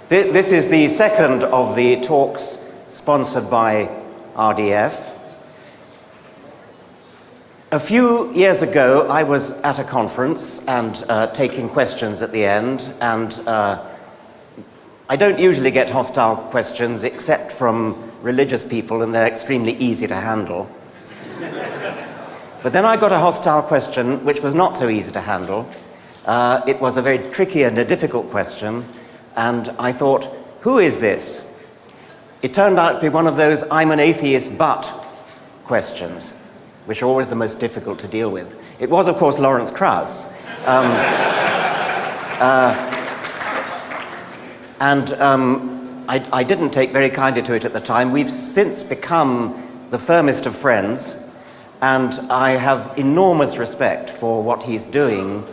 This is the second of the talks sponsored by RDF. A few years ago, I was at a conference and taking questions at the end, and I don't usually get hostile questions except from religious people, and they're extremely easy to handle. But then I got a hostile question which was not so easy to handle. It was a very tricky and a difficult question, and I thought, who is this? It turned out to be one of those I'm an atheist but questions, which are always the most difficult to deal with. It was, of course, Lawrence Krauss. I didn't take very kindly to it at the time. We've since become the firmest of friends, and I have enormous respect for what he's doing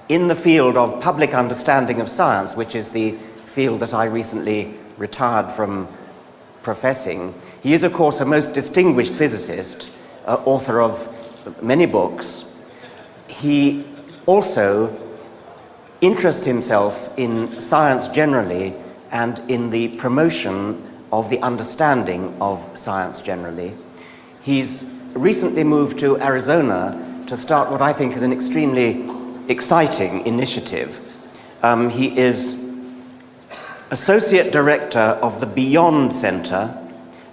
in the field of public understanding of science, which is the field that I recently retired from professing. He is, of course, a most distinguished physicist, author of many books. He also interests himself in science generally and in the promotion of the understanding of science generally. He's recently moved to Arizona to start what I think is an extremely exciting initiative. He is Associate Director of the Beyond Center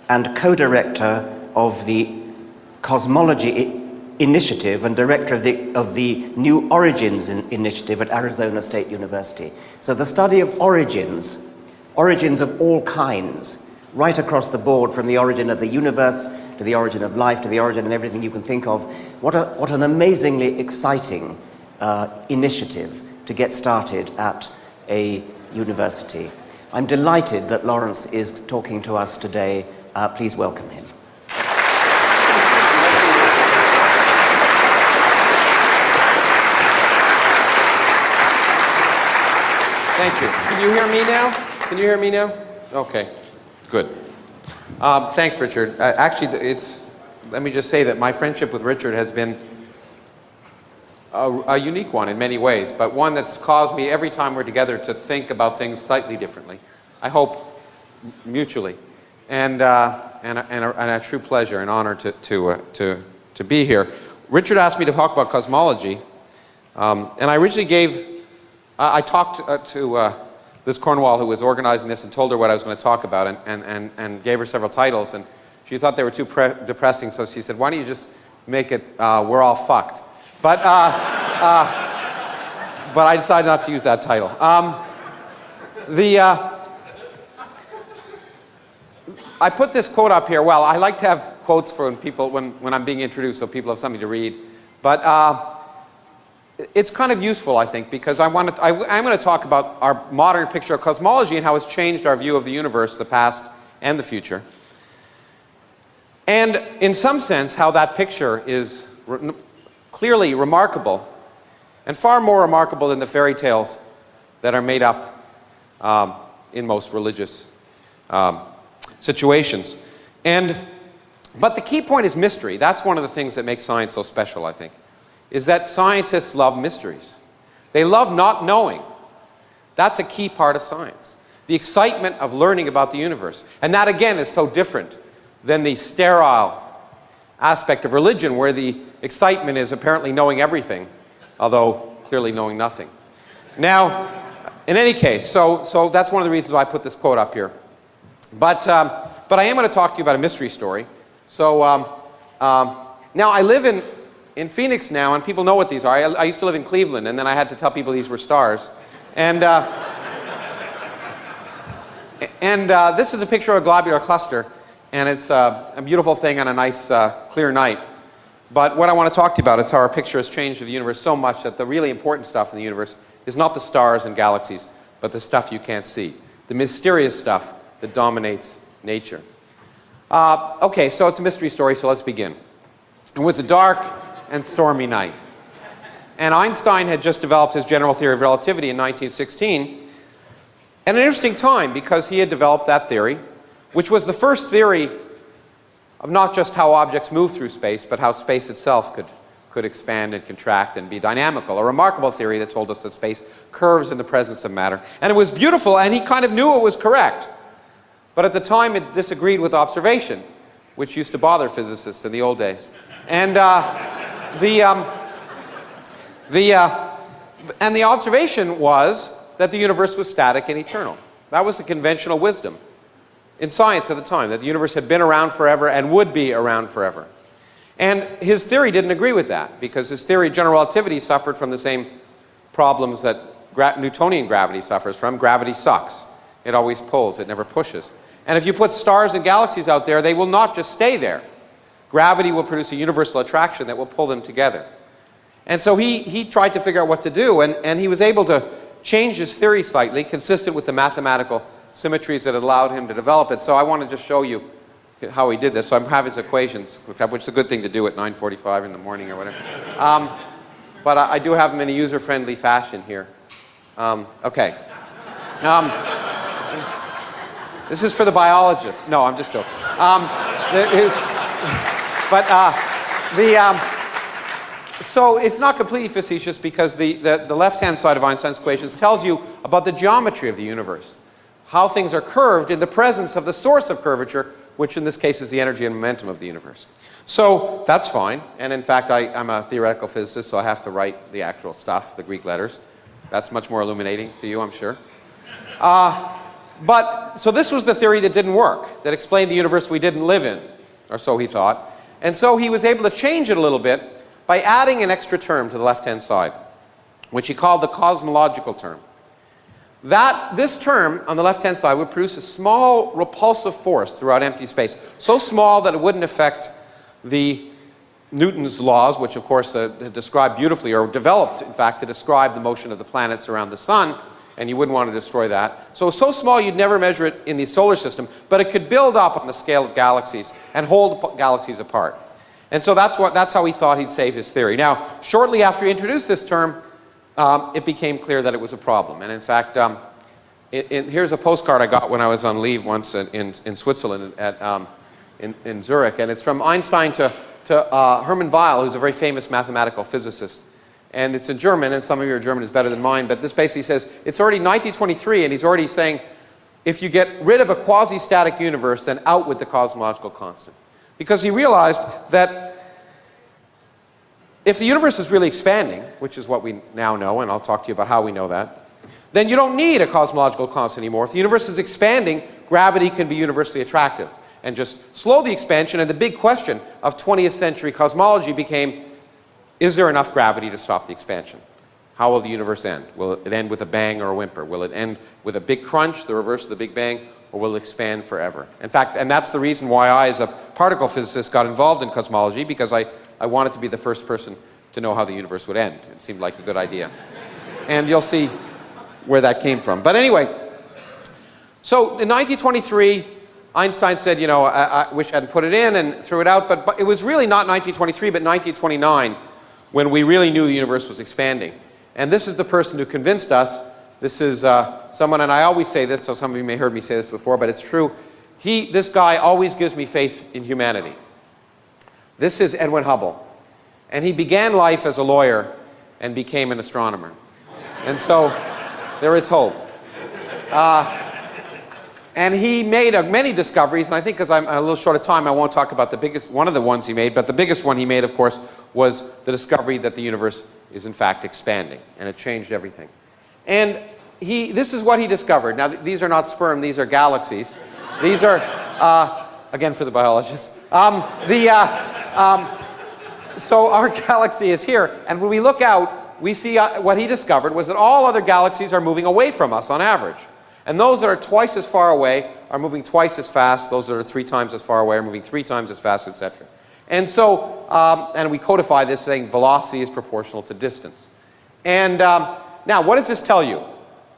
and co-director of the Cosmology Initiative and director of the New Origins Initiative at Arizona State University. So the study of origins of all kinds, right across the board, from the origin of the universe to the origin of life to the origin of everything you can think of. What an amazingly exciting initiative to get started at a university. I'm delighted that Lawrence is talking to us today. Please welcome him. Thank you. Can you hear me now? Can you hear me now? Okay, good. Thanks, Richard. Actually, let me just say that my friendship with Richard has been a unique one in many ways, but one that's caused me every time we're together to think about things slightly differently. I hope mutually, and a true pleasure and honor to be here. Richard asked me to talk about cosmology, and I originally I talked to Liz Cornwall, who was organizing this, and told her what I was going to talk about, and gave her several titles, and she thought they were too depressing, so she said, why don't you just make it We're All Fucked? But I decided not to use that title. I put this quote up here. Well, I like to have quotes for people when I'm being introduced, so people have something to read. But it's kind of useful, I think, because I'm going to talk about our modern picture of cosmology and how it's changed our view of the universe, the past and the future. And in some sense, how that picture is clearly remarkable, and far more remarkable than the fairy tales that are made up in most religious situations. But the key point is mystery. That's one of the things that makes science so special, I think, is that scientists love mysteries. They love not knowing. That's a key part of science. The excitement of learning about the universe. And that, again, is so different than the sterile aspect of religion, where the excitement is apparently knowing everything, although clearly knowing nothing. Now, in any case, so that's one of the reasons why I put this quote up here. But I am going to talk to you about a mystery story. So now I live in Phoenix now, and people know what these are. I used to live in Cleveland, and then I had to tell people these were stars. And this is a picture of a globular cluster, and it's a beautiful thing on a nice clear night. But what I want to talk to you about is how our picture has changed of the universe so much that the really important stuff in the universe is not the stars and galaxies, but the stuff you can't see, the mysterious stuff that dominates nature. Okay, so it's a mystery story, so let's begin. It was a dark and stormy night, and Einstein had just developed his general theory of relativity in 1916, and an interesting time, because he had developed that theory, which was the first theory of not just how objects move through space, but how space itself could could expand and contract and be dynamical. A remarkable theory that told us that space curves in the presence of matter. And it was beautiful, and he kind of knew it was correct. But at the time, it disagreed with observation, which used to bother physicists in the old days. And the observation was that the universe was static and eternal. That was the conventional wisdom in science at the time, that the universe had been around forever and would be around forever. And his theory didn't agree with that, because his theory, general relativity, suffered from the same problems that Newtonian gravity suffers from. Gravity sucks. It always pulls, it never pushes. And if you put stars and galaxies out there, they will not just stay there. Gravity will produce a universal attraction that will pull them together. And so he tried to figure out what to do, and he was able to change his theory slightly, consistent with the mathematical symmetries that allowed him to develop it. So I want to just show you how he did this. So I have his equations, which is a good thing to do at 9:45 in the morning or whatever. But I do have them in a user-friendly fashion here. Okay. This is for the biologists. No, I'm just joking. So it's not completely facetious, because the left-hand side of Einstein's equations tells you about the geometry of the universe, how things are curved in the presence of the source of curvature, which in this case is the energy and momentum of the universe. So that's fine. And in fact, I'm a theoretical physicist, so I have to write the actual stuff, the Greek letters. That's much more illuminating to you, I'm sure. So this was the theory that didn't work, that explained the universe we didn't live in, or so he thought. And so he was able to change it a little bit by adding an extra term to the left-hand side, which he called the cosmological term. This term on the left-hand side would produce a small repulsive force throughout empty space, so small that it wouldn't affect the Newton's laws, which of course describe beautifully, or developed in fact to describe the motion of the planets around the sun, and you wouldn't want to destroy that. So small you'd never measure it in the solar system, but it could build up on the scale of galaxies and hold galaxies apart. And so that's how he thought he'd save his theory. Now, shortly after he introduced this term, it became clear that it was a problem. And in fact, here's a postcard I got when I was on leave once in Switzerland, in Zurich, and it's from Einstein to Hermann Weyl, who's a very famous mathematical physicist. And it's in German, and some of your German is better than mine, but this basically says, it's already 1923, and he's already saying, if you get rid of a quasi-static universe, then out with the cosmological constant. Because he realized that if the universe is really expanding, which is what we now know, and I'll talk to you about how we know that, then you don't need a cosmological constant anymore. If the universe is expanding, gravity can be universally attractive and just slow the expansion. And the big question of 20th century cosmology became, is there enough gravity to stop the expansion? How will the universe end? Will it end with a bang or a whimper? Will it end with a big crunch, the reverse of the Big Bang, or will it expand forever? In fact, and that's the reason why I, as a particle physicist, got involved in cosmology, because I wanted to be the first person to know how the universe would end. It seemed like a good idea. And you'll see where that came from. But anyway, so in 1923, Einstein said, I wish I hadn't put it in, and threw it out, but it was really not 1923, but 1929, when we really knew the universe was expanding. And this is the person who convinced us. This is someone, and I always say this, so some of you may have heard me say this before, but it's true. This guy always gives me faith in humanity. This is Edwin Hubble. And he began life as a lawyer and became an astronomer. And so there is hope. And he made many discoveries, and I think because I'm a little short of time, I won't talk about one of the ones he made, but the biggest one he made, of course, was the discovery that the universe is in fact expanding, and it changed everything. And this is what he discovered. Now, these are not sperm, these are galaxies. These are, again for the biologists. So our galaxy is here, and when we look out, we see what he discovered was that all other galaxies are moving away from us on average. And those that are twice as far away are moving twice as fast. Those that are 3 times as far away are moving 3 times as fast, etc. And so, and we codify this saying velocity is proportional to distance. And now, what does this tell you?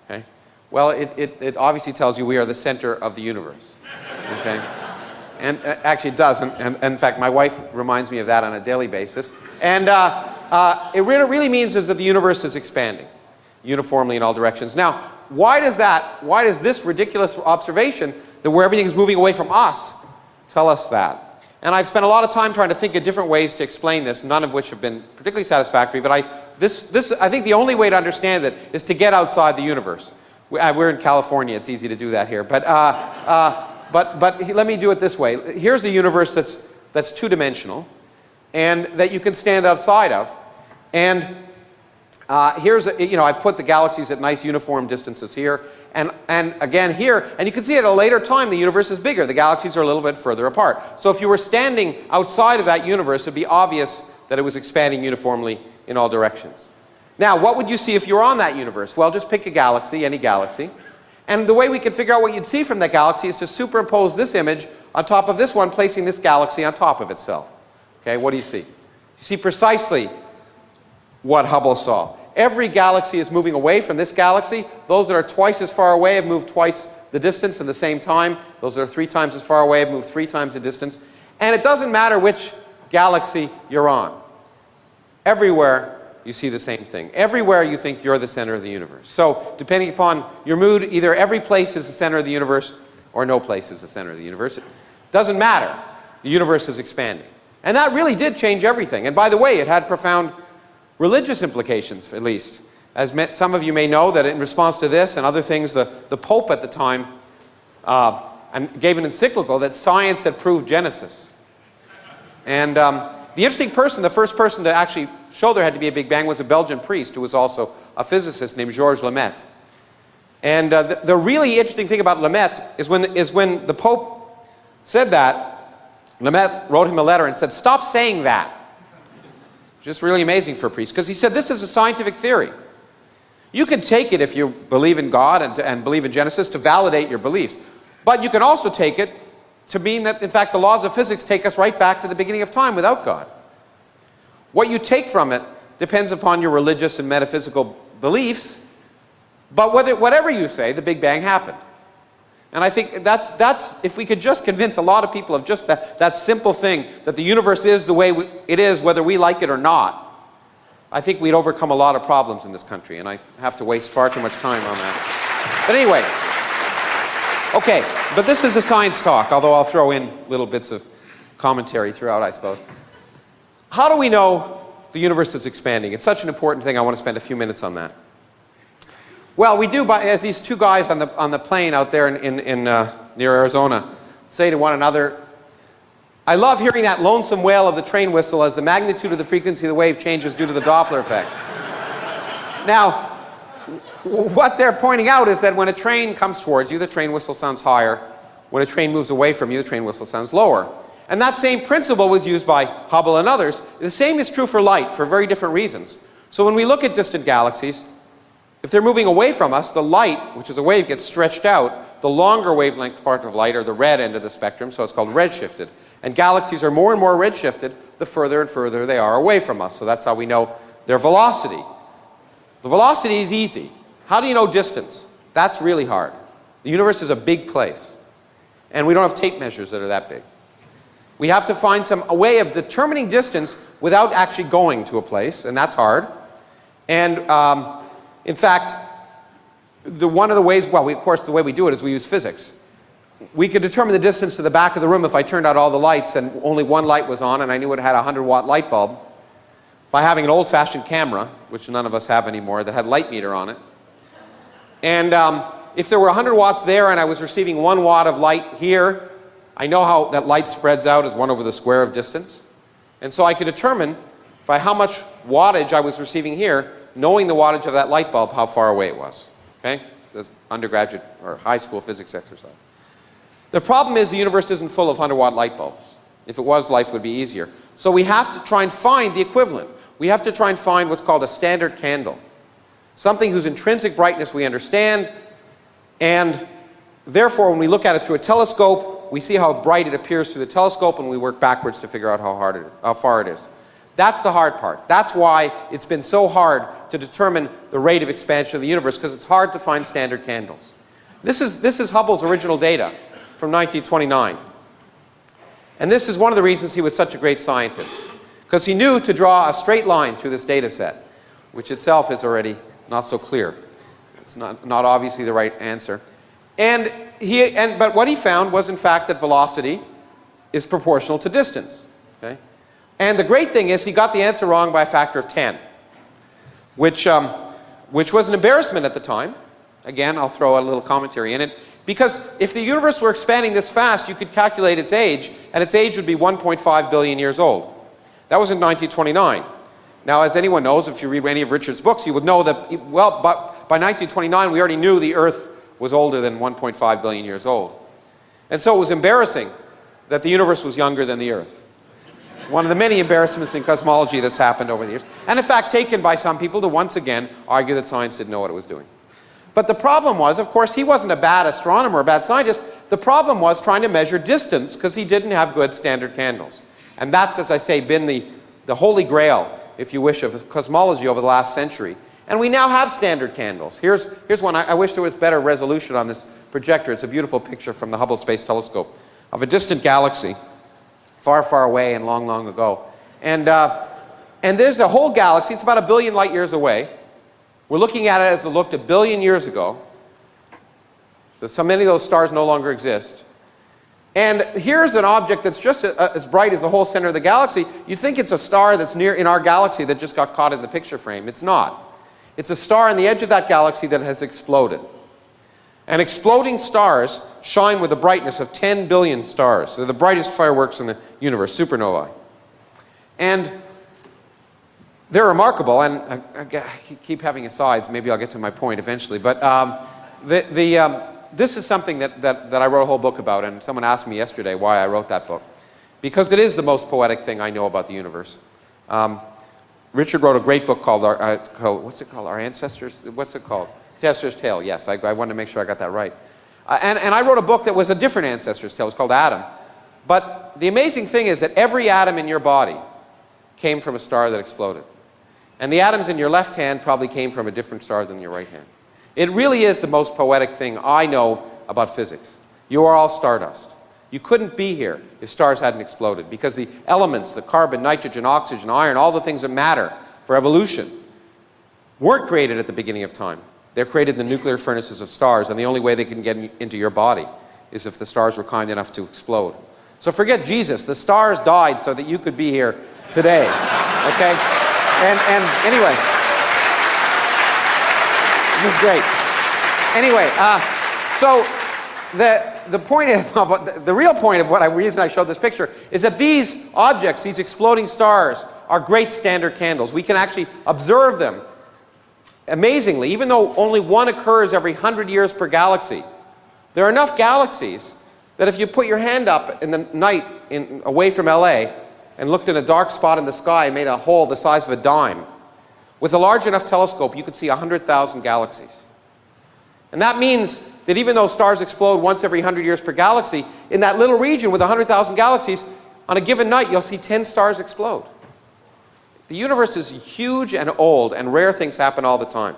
Okay. Well, it obviously tells you we are the center of the universe. Okay. And actually it doesn't. And in fact, my wife reminds me of that on a daily basis. And it really means is that the universe is expanding uniformly in all directions. Now, why does this ridiculous observation that where everything is moving away from us tell us that? And I've spent a lot of time trying to think of different ways to explain this, none of which have been particularly satisfactory. But I think the only way to understand it is to get outside the universe. We're in California, it's easy to do that here. But let me do it this way. Here's a universe that's two-dimensional and that you can stand outside of. And here's, I've put the galaxies at nice uniform distances here. And again here, and you can see at a later time the universe is bigger. The galaxies are a little bit further apart. So if you were standing outside of that universe, it'd be obvious that it was expanding uniformly in all directions. Now, what would you see if you were on that universe? Well, just pick a galaxy, any galaxy. And the way we can figure out what you'd see from that galaxy is to superimpose this image on top of this one, placing this galaxy on top of itself. Okay, what do you see? You see precisely what Hubble saw. Every galaxy is moving away from this galaxy. Those that are twice as far away have moved twice the distance in the same time. Those that are 3 times as far away have moved 3 times the distance. And it doesn't matter which galaxy you're on. Everywhere you see the same thing. Everywhere you think you're the center of the universe. So, depending upon your mood, either every place is the center of the universe or no place is the center of the universe. It doesn't matter. The universe is expanding. And that really did change everything. And by the way, it had profound religious implications, at least. As some of you may know, that in response to this and other things, the Pope at the time gave an encyclical that science had proved Genesis. And the interesting person, the first person to actually show there had to be a Big Bang, was a Belgian priest who was also a physicist named Georges Lemaitre. And the really interesting thing about Lemaitre is when the Pope said that, Lemaitre wrote him a letter and said, "Stop saying that." Just really amazing for a priest, because he said this is a scientific theory. You can take it if you believe in God and believe in Genesis to validate your beliefs. But you can also take it to mean that, in fact, the laws of physics take us right back to the beginning of time without God. What you take from it depends upon your religious and metaphysical beliefs, but whatever you say, the Big Bang happened. And I think that's if we could just convince a lot of people of just that simple thing, that the universe is the way it is, whether we like it or not, I think we'd overcome a lot of problems in this country, and I have to waste far too much time on that. But anyway, okay, but this is a science talk, although I'll throw in little bits of commentary throughout, I suppose. How do we know the universe is expanding? It's such an important thing, I want to spend a few minutes on that. Well, we do, as these two guys on the plane out there near Arizona say to one another, "I love hearing that lonesome wail of the train whistle as the magnitude of the frequency of the wave changes due to the Doppler effect." Now, what they're pointing out is that when a train comes towards you, the train whistle sounds higher. When a train moves away from you, the train whistle sounds lower. And that same principle was used by Hubble and others. The same is true for light for very different reasons. So when we look at distant galaxies, if they're moving away from us, the light, which is a wave, gets stretched out. The longer wavelength part of light, or the red end of the spectrum, so it's called redshifted. And galaxies are more and more redshifted the further and further they are away from us. So that's how we know their velocity. The velocity is easy. How do you know distance? That's really hard. The universe is a big place. And we don't have tape measures that are that big. We have to find a way of determining distance without actually going to a place, and that's hard. And in fact, one of the ways, well, of course, the way we do it is we use physics. We could determine the distance to the back of the room if I turned out all the lights and only one light was on and I knew it had a 100-watt light bulb by having an old-fashioned camera, which none of us have anymore, that had light meter on it. And if there were 100 watts there and I was receiving 1 watt of light here, I know how that light spreads out as 1 over the square of distance. And so I could determine by how much wattage I was receiving here, knowing the wattage of that light bulb, how far away it was. Okay? This undergraduate or high school physics exercise. The problem is the universe isn't full of 100-watt light bulbs. If it was, life would be easier. So we have to try and find the equivalent. We have to try and find what's called a standard candle. Something whose intrinsic brightness we understand, and therefore when we look at it through a telescope, we see how bright it appears through the telescope, and we work backwards to figure out how far it is. That's the hard part. That's why it's been so hard to determine the rate of expansion of the universe, because it's hard to find standard candles. This is Hubble's original data from 1929. And this is one of the reasons he was such a great scientist, because he knew to draw a straight line through this data set, which itself is already not so clear. It's not obviously the right answer. But what he found was, in fact, that velocity is proportional to distance. Okay? And the great thing is he got the answer wrong by a factor of 10, which was an embarrassment at the time. Again, I'll throw a little commentary in it. Because if the universe were expanding this fast, you could calculate its age, and its age would be 1.5 billion years old. That was in 1929. Now, as anyone knows, if you read any of Richard's books, you would know that, well, but by 1929, we already knew the Earth was older than 1.5 billion years old. And so it was embarrassing that the universe was younger than the Earth. One of the many embarrassments in cosmology that's happened over the years. And in fact, taken by some people to once again argue that science didn't know what it was doing. But the problem was, of course, he wasn't a bad astronomer, a bad scientist. The problem was trying to measure distance because he didn't have good standard candles. And that's, as I say, been the holy grail, if you wish, of cosmology over the last century. And we now have standard candles. Here's one. I wish there was better resolution on this projector. It's a beautiful picture from the Hubble Space Telescope of a distant galaxy, far, far away and long, long ago. And there's a whole galaxy. It's about 1 billion light years away. We're looking at it as it looked 1 billion years ago. So many of those stars no longer exist. And here's an object that's just as bright as the whole center of the galaxy. You'd think it's a star that's near in our galaxy that just got caught in the picture frame. It's not. It's a star on the edge of that galaxy that has exploded. And exploding stars shine with the brightness of 10 billion stars. They're the brightest fireworks in the universe, supernovae. And they're remarkable, and I keep having asides. Maybe I'll get to my point eventually. But this is something that I wrote a whole book about, and someone asked me yesterday why I wrote that book. Because it is the most poetic thing I know about the universe. Richard wrote a great book called, what's it called? Our Ancestors? What's it called? Ancestor's Tale, yes. I wanted to make sure I got that right. And I wrote a book that was a different Ancestor's Tale. It was called Adam. But the amazing thing is that every atom in your body came from a star that exploded. And the atoms in your left hand probably came from a different star than your right hand. It really is the most poetic thing I know about physics. You are all stardust. You couldn't be here if stars hadn't exploded, because the elements, the carbon, nitrogen, oxygen, iron, all the things that matter for evolution weren't created at the beginning of time. They're created in the nuclear furnaces of stars, and the only way they can get into your body is if the stars were kind enough to explode. So forget Jesus. The stars died so that you could be here today. Okay? And anyway, this is great. Anyway, so the point of the real point of reason I showed this picture is that these objects, these exploding stars, are great standard candles. We can actually observe them amazingly, even though only one occurs every 100 years per galaxy. There are enough galaxies that if you put your hand up in the night away from LA and looked in a dark spot in the sky and made a hole the size of a dime, with a large enough telescope, you could see 100,000 galaxies. And that means that even though stars explode once every 100 years per galaxy, in that little region with 100,000 galaxies, on a given night, you'll see 10 stars explode. The universe is huge and old, and rare things happen all the time,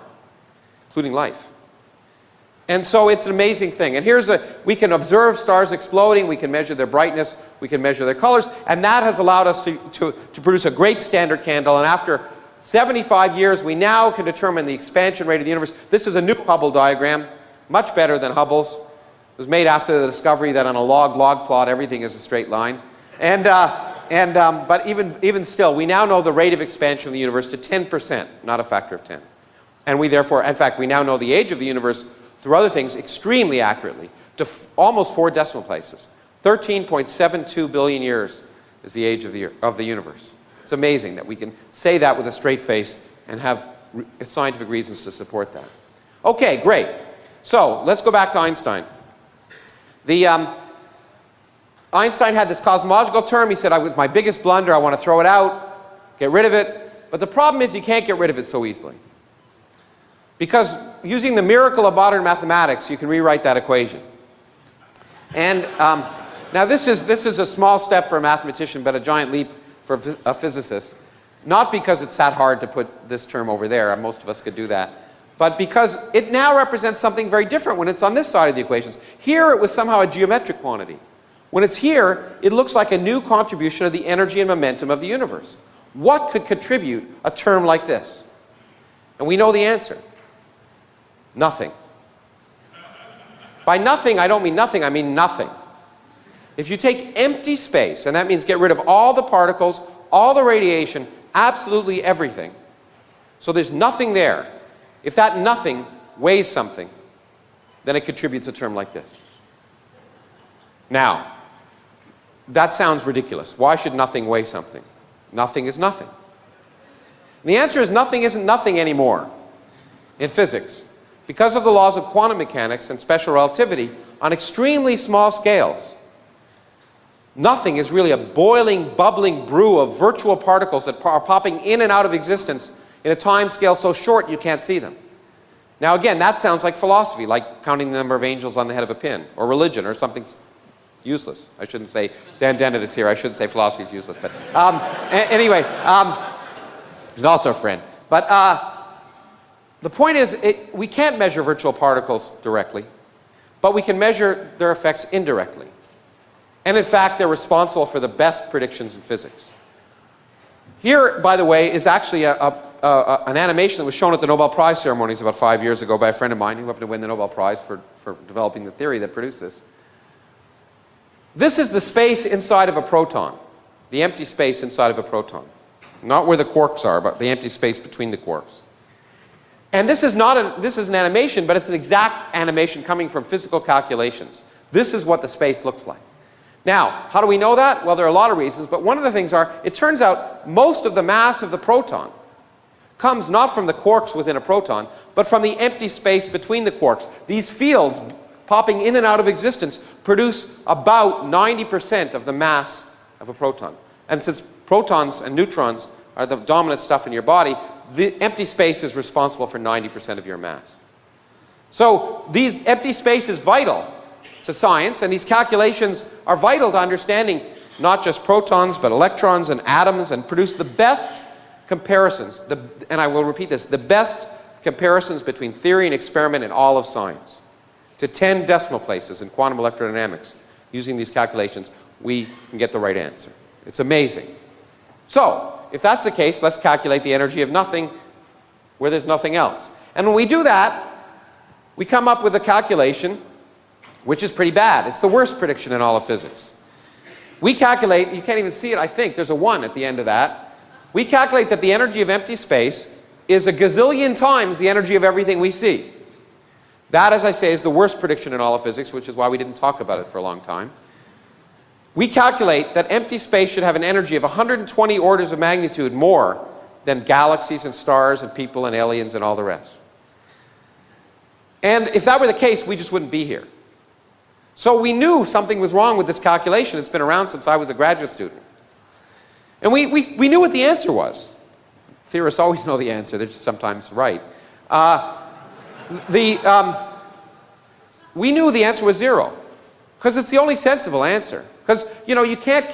including life. And so it's an amazing thing. And we can observe stars exploding, we can measure their brightness, we can measure their colors, and that has allowed us to produce a great standard candle. And after 75 years, we now can determine the expansion rate of the universe. This is a new Hubble diagram, much better than Hubble's. It was made after the discovery that on a log plot, everything is a straight line. But even still, we now know the rate of expansion of the universe to 10%, not a factor of 10. And we therefore, in fact, we now know the age of the universe through other things extremely accurately, to almost 4 decimal places. 13.72 billion years is the age of the universe. It's amazing that we can say that with a straight face and have scientific reasons to support that. Okay, great. So let's go back to Einstein. Einstein had this cosmological term. He said, "It was my biggest blunder. I want to throw it out, get rid of it." But the problem is you can't get rid of it so easily. Because using the miracle of modern mathematics, you can rewrite that equation. And now this is a small step for a mathematician, but a giant leap for a physicist. Not because it's that hard to put this term over there, most of us could do that, but because it now represents something very different when it's on this side of the equations. Here it was somehow a geometric quantity. When it's here, it looks like a new contribution of the energy and momentum of the universe. What could contribute a term like this? And we know the answer. Nothing. By nothing, I don't mean nothing, I mean nothing. If you take empty space, and that means get rid of all the particles, all the radiation, absolutely everything, so there's nothing there. If that nothing weighs something, then it contributes a term like this. Now, that sounds ridiculous. Why should nothing weigh something? Nothing is nothing. And the answer is nothing isn't nothing anymore in physics. Because of the laws of quantum mechanics and special relativity, on extremely small scales, nothing is really a boiling, bubbling brew of virtual particles that are popping in and out of existence in a time scale so short you can't see them. Now again, that sounds like philosophy, like counting the number of angels on the head of a pin, or religion, or something useless. I shouldn't say, Dan Dennett is here, I shouldn't say philosophy is useless, but anyway, he's also a friend. But the point is, we can't measure virtual particles directly, but we can measure their effects indirectly. And in fact, they're responsible for the best predictions in physics. Here, by the way, is actually an animation that was shown at the Nobel Prize ceremonies about 5 years ago by a friend of mine who happened to win the Nobel Prize for developing the theory that produced this. This is the space inside of a proton, the empty space inside of a proton. Not where the quarks are, but the empty space between the quarks. And this is an animation, but it's an exact animation coming from physical calculations. This is what the space looks like. Now, how do we know that? Well, there are a lot of reasons, but one of the things are, it turns out most of the mass of the proton comes not from the quarks within a proton, but from the empty space between the quarks. These fields popping in and out of existence produce about 90% of the mass of a proton. And since protons and neutrons are the dominant stuff in your body, the empty space is responsible for 90% of your mass. So these empty space is vital to science, and these calculations are vital to understanding not just protons, but electrons and atoms, and produce the best comparisons, and I will repeat this, the best comparisons between theory and experiment in all of science. To 10 decimal places in quantum electrodynamics, using these calculations, we can get the right answer. It's amazing. So, if that's the case, let's calculate the energy of nothing where there's nothing else. And when we do that, we come up with a calculation which is pretty bad. It's the worst prediction in all of physics. We calculate, you can't even see it, I think, there's a 1 at the end of that. We calculate that the energy of empty space is a gazillion times the energy of everything we see. That, as I say, is the worst prediction in all of physics, which is why we didn't talk about it for a long time. We calculate that empty space should have an energy of 120 orders of magnitude more than galaxies and stars and people and aliens and all the rest. And if that were the case, we just wouldn't be here. So we knew something was wrong with this calculation. It's been around since I was a graduate student. And we knew what the answer was. Theorists always know the answer, they're just sometimes right. We knew the answer was 0, because it's the only sensible answer. Because, you know, you can't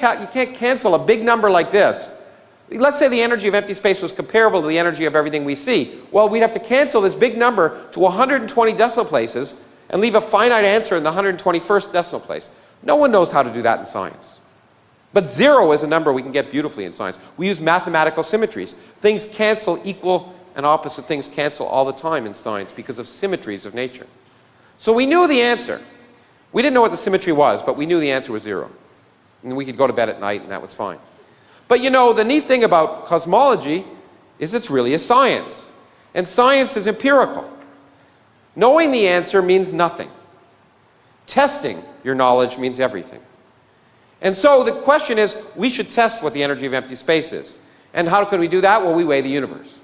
cancel a big number like this. Let's say the energy of empty space was comparable to the energy of everything we see. Well, we'd have to cancel this big number to 120 decimal places and leave a finite answer in the 121st decimal place. No one knows how to do that in science. But 0 is a number we can get beautifully in science. We use mathematical symmetries. Things cancel, equal and opposite things cancel all the time in science because of symmetries of nature. So we knew the answer. We didn't know what the symmetry was, but we knew the answer was 0. And we could go to bed at night and that was fine. But you know, the neat thing about cosmology is it's really a science. And science is empirical. Knowing the answer means nothing. Testing your knowledge means everything. And so the question is, we should test what the energy of empty space is. And how can we do that? Well, we weigh the universe.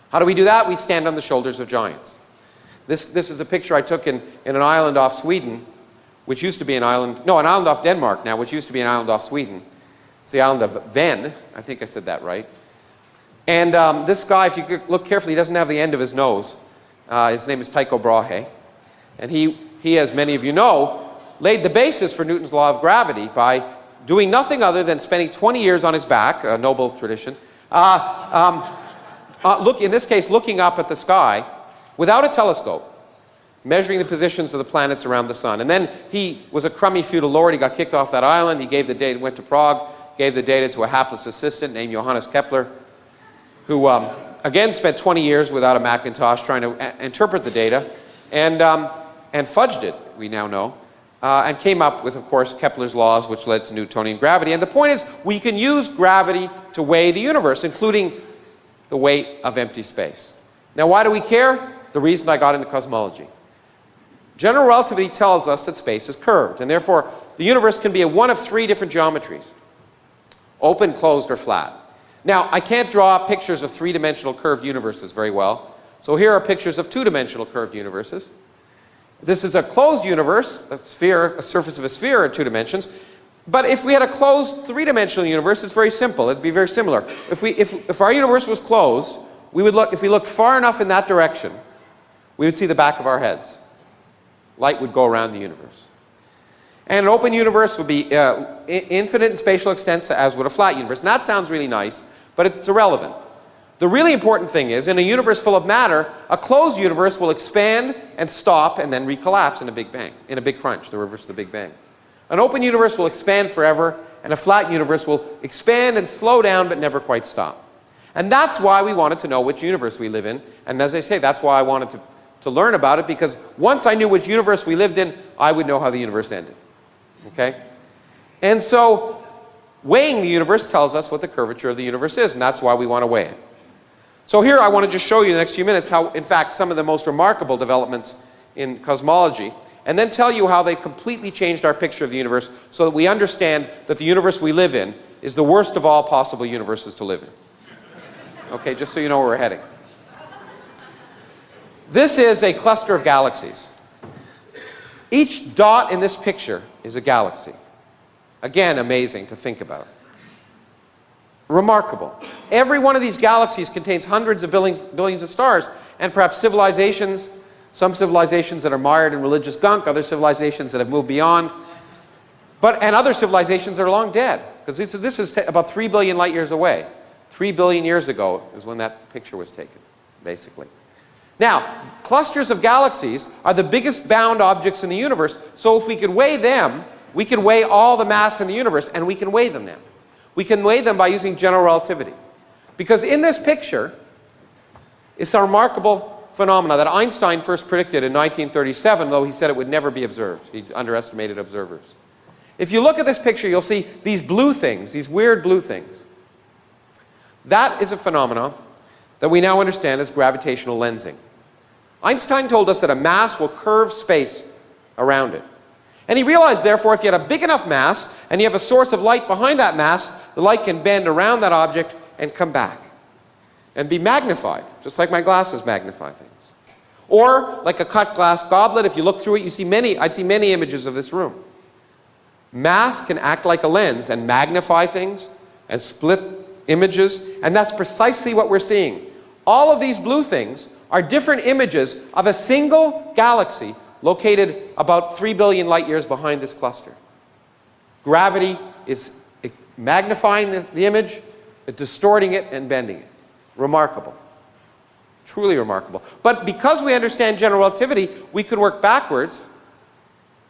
How do we do that? We stand on the shoulders of giants. This is a picture I took in an island off Sweden, which used to be an island off Denmark now, which used to be an island off Sweden. It's the island of Ven. I think I said that right. And this guy, if you look carefully, he doesn't have the end of his nose. His name is Tycho Brahe. And he, as many of you know, laid the basis for Newton's law of gravity by doing nothing other than spending 20 years on his back, a noble tradition, in this case, looking up at the sky without a telescope, measuring the positions of the planets around the sun. And then he was a crummy feudal lord. He got kicked off that island. He gave the data, went to Prague, gave the data to a hapless assistant named Johannes Kepler, who again spent 20 years without a Macintosh trying to interpret the data and fudged it, we now know. and came up with, of course, Kepler's laws, which led to Newtonian gravity. And the point is, we can use gravity to weigh the universe, including the weight of empty space. Now, why do we care? The reason I got into cosmology. General relativity tells us that space is curved, and therefore the universe can be a one of three different geometries: open, closed, or flat. Now, I can't draw pictures of three-dimensional curved universes very well, so here are pictures of two-dimensional curved universes. This is a closed universe, a sphere, a surface of a sphere in 2 dimensions. But if we had a closed three-dimensional universe, it's very simple. It'd be very similar. If our universe was closed, if we looked far enough in that direction, we would see the back of our heads. Light would go around the universe. And an open universe would be infinite in spatial extent, as would a flat universe. And that sounds really nice, but it's irrelevant. The really important thing is, in a universe full of matter, a closed universe will expand and stop and then recollapse in a big bang, in a big crunch, the reverse of the Big Bang. An open universe will expand forever, and a flat universe will expand and slow down but never quite stop. And that's why we wanted to know which universe we live in. And as I say, that's why I wanted to learn about it, because once I knew which universe we lived in, I would know how the universe ended. Okay? And so, weighing the universe tells us what the curvature of the universe is, and that's why we want to weigh it. So here I want to just show you in the next few minutes how, in fact, some of the most remarkable developments in cosmology, and then tell you how they completely changed our picture of the universe so that we understand that the universe we live in is the worst of all possible universes to live in. Okay, just so you know where we're heading. This is a cluster of galaxies. Each dot in this picture is a galaxy. Again, amazing to think about. Remarkable. Every one of these galaxies contains hundreds of billions of stars, and perhaps civilizations, some civilizations that are mired in religious gunk, other civilizations that have moved beyond, and other civilizations that are long dead, because this is about 3 billion light years away. 3 billion years ago is when that picture was taken, basically. Now, clusters of galaxies are the biggest bound objects in the universe, so if we could weigh them, we could weigh all the mass in the universe, and we can weigh them now. We can weigh them by using general relativity. Because in this picture is a remarkable phenomena that Einstein first predicted in 1937, though he said it would never be observed. He underestimated observers. If you look at this picture, you'll see these blue things, these weird blue things. That is a phenomenon that we now understand as gravitational lensing. Einstein told us that a mass will curve space around it. And he realized, therefore, if you had a big enough mass and you have a source of light behind that mass, the light can bend around that object and come back and be magnified, just like my glasses magnify things. Or, like a cut glass goblet, if you look through it, I'd see many images of this room. Mass can act like a lens and magnify things and split images, and that's precisely what we're seeing. All of these blue things are different images of a single galaxy located about 3 billion light years behind this cluster. Gravity is magnifying the image, distorting it, and bending it. Remarkable. Truly remarkable. But because we understand general relativity, we can work backwards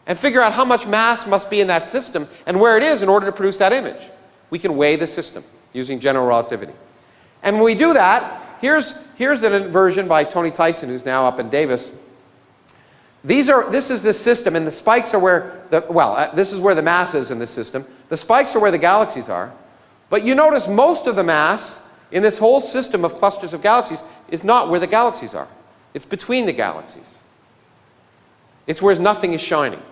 and figure out how much mass must be in that system and where it is in order to produce that image. We can weigh the system using general relativity. And when we do that, here's an inversion by Tony Tyson, who's now up in Davis. This is this system, and the spikes are where this is where the mass is in this system. The spikes are where the galaxies are. But you notice most of the mass in this whole system of clusters of galaxies is not where the galaxies are. It's between the galaxies. It's where nothing is shining.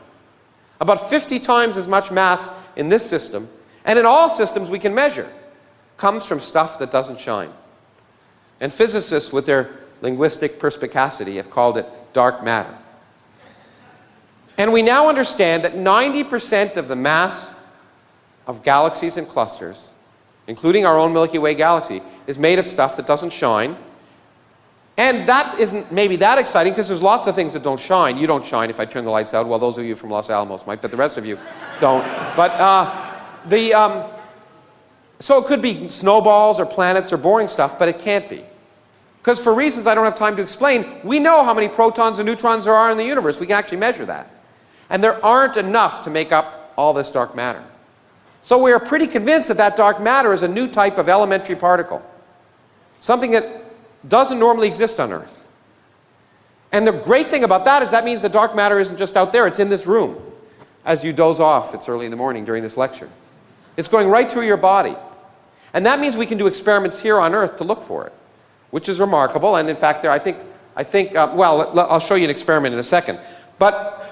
About 50 times as much mass in this system, and in all systems we can measure, comes from stuff that doesn't shine. And physicists, with their linguistic perspicacity, have called it dark matter. And we now understand that 90% of the mass of galaxies and clusters, including our own Milky Way galaxy, is made of stuff that doesn't shine. And that isn't maybe that exciting, because there's lots of things that don't shine. You don't shine if I turn the lights out. Well, those of you from Los Alamos might, but the rest of you don't. But so it could be snowballs or planets or boring stuff, but it can't be. Because for reasons I don't have time to explain, we know how many protons and neutrons there are in the universe. We can actually measure that. And there aren't enough to make up all this dark matter. So we are pretty convinced that that dark matter is a new type of elementary particle. Something that doesn't normally exist on Earth. And the great thing about that is that means the dark matter isn't just out there, it's in this room. as you doze off. It's early in the morning during this lecture. It's going right through your body. And that means we can do experiments here on Earth to look for it, which is remarkable. And in fact, I think well, I'll show you an experiment in a second. But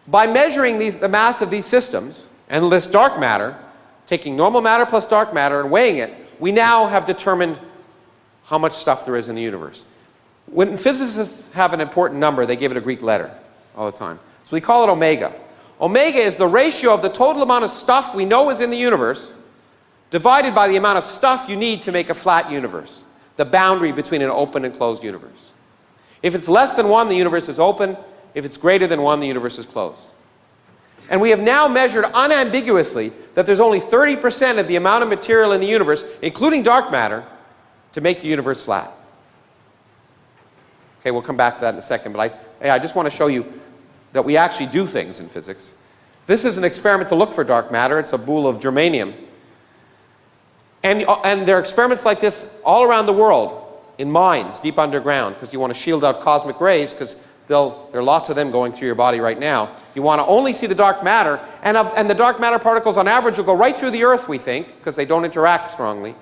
by measuring the mass of these systems and this dark matter, taking normal matter plus dark matter and weighing it, we now have determined how much stuff there is in the universe. When physicists have an important number, they give it a Greek letter all the time. So we call it omega. Omega is the ratio of the total amount of stuff we know is in the universe divided by the amount of stuff you need to make a flat universe, the boundary between an open and closed universe. If it's less than 1, the universe is open. If it's greater than 1, the universe is closed. And we have now measured unambiguously that there's only 30% of the amount of material in the universe, including dark matter, to make the universe flat. Okay, we'll come back to that in a second, but I just want to show you that we actually do things in physics. This is an experiment to look for dark matter. It's a boule of germanium. And there are experiments like this all around the world, in mines, deep underground, because you want to shield out cosmic rays, because there are lots of them going through your body right now. You want to only see the dark matter, and the dark matter particles on average will go right through the Earth, we think, because they don't interact strongly.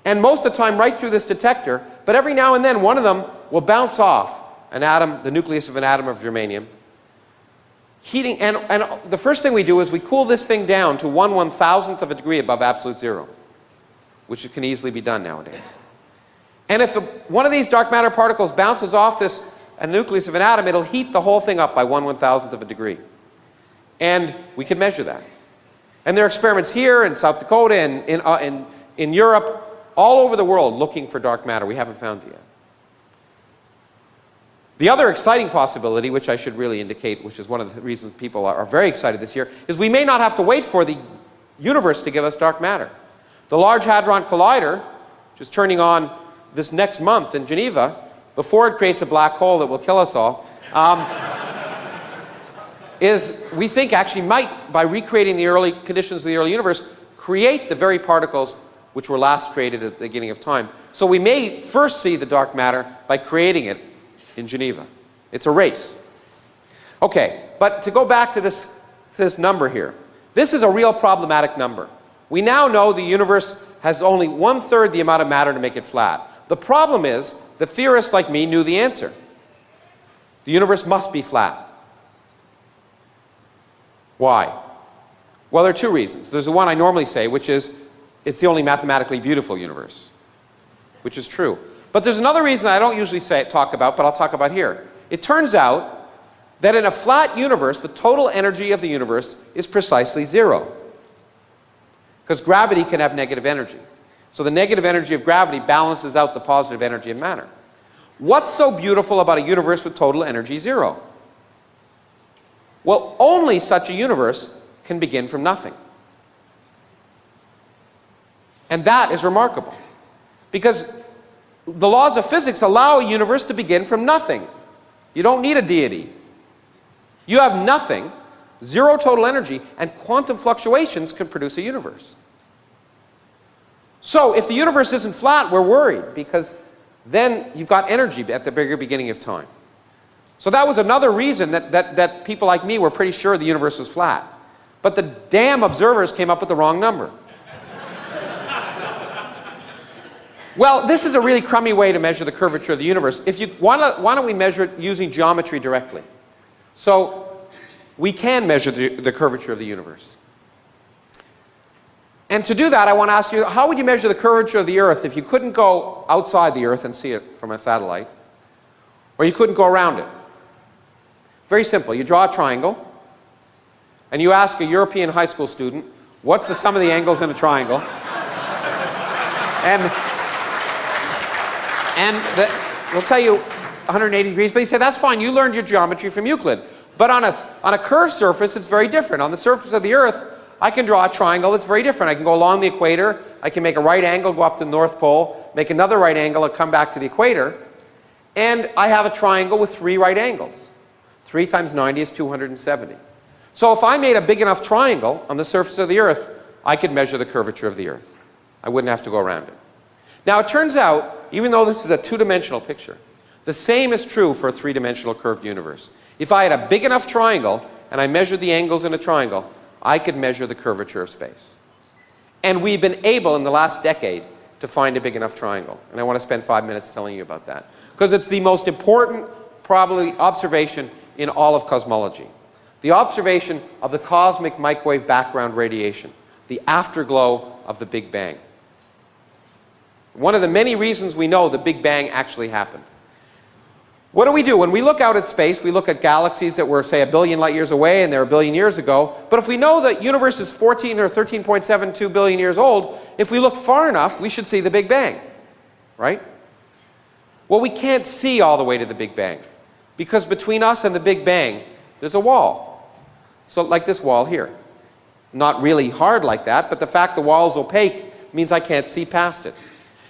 And most of the time right through this detector, but every now and then one of them will bounce off an atom, the nucleus of an atom of germanium. Heating, and the first thing we do is we cool this thing down to 1/1000th of a degree above absolute zero, which can easily be done nowadays. And if one of these dark matter particles bounces off a nucleus of an atom, it'll heat the whole thing up by 1/1000th of a degree. And we can measure that. And there are experiments here in South Dakota and in Europe, all over the world, looking for dark matter. We haven't found it yet. The other exciting possibility, which I should really indicate, which is one of the reasons people are very excited this year, is we may not have to wait for the universe to give us dark matter. The Large Hadron Collider, which is turning on this next month in Geneva, before it creates a black hole that will kill us all, we think actually might, by recreating the early conditions of the early universe, create the very particles which were last created at the beginning of time. So we may first see the dark matter by creating it in Geneva. It's a race. Okay, but to go back to this number here, this is a real problematic number. We now know the universe has only 1/3 the amount of matter to make it flat. The problem is that theorists like me knew the answer. The universe must be flat. Why? Well, there are two reasons. There's the one I normally say, which is it's the only mathematically beautiful universe, which is true. But there's another reason that I don't usually talk about, but I'll talk about here. It turns out that in a flat universe, the total energy of the universe is precisely zero. Because gravity can have negative energy. So the negative energy of gravity balances out the positive energy of matter. What's so beautiful about a universe with total energy zero? Well, only such a universe can begin from nothing. And that is remarkable. Because the laws of physics allow a universe to begin from nothing. You don't need a deity. You have nothing, zero total energy, and quantum fluctuations can produce a universe. So if the universe isn't flat, we're worried, because then you've got energy at the very beginning of time. So that was another reason that people like me were pretty sure the universe was flat. But the damn observers came up with the wrong number. Well, this is a really crummy way to measure the curvature of the universe. Why don't we measure it using geometry directly? So we can measure the curvature of the universe. And to do that, I want to ask you, how would you measure the curvature of the Earth if you couldn't go outside the Earth and see it from a satellite, or you couldn't go around it? Very simple. You draw a triangle, and you ask a European high school student, what's the sum of the angles in a triangle? And they'll tell you 180 degrees, but you say, that's fine, you learned your geometry from Euclid. But on a curved surface, it's very different. On the surface of the Earth, I can draw a triangle that's very different. I can go along the equator, I can make a right angle, go up to the North Pole, make another right angle, and come back to the equator, and I have a triangle with 3 right angles. 3 times 90 is 270. So if I made a big enough triangle on the surface of the Earth, I could measure the curvature of the Earth. I wouldn't have to go around it. Now it turns out, even though this is a 2-dimensional picture, the same is true for a 3-dimensional curved universe. If I had a big enough triangle and I measured the angles in a triangle, I could measure the curvature of space. And we've been able in the last decade to find a big enough triangle. And I want to spend 5 minutes telling you about that. Because it's the most important, probably, observation in all of cosmology. The observation of the cosmic microwave background radiation, the afterglow of the Big Bang. One of the many reasons we know the Big Bang actually happened. What do? When we look out at space, we look at galaxies that were, say, 1 billion light years away and they're 1 billion years ago. But if we know that the universe is 14 or 13.72 billion years old, if we look far enough, we should see the Big Bang, right? Well, we can't see all the way to the Big Bang because between us and the Big Bang, there's a wall. So like this wall here. Not really hard like that, but the fact the wall is opaque means I can't see past it.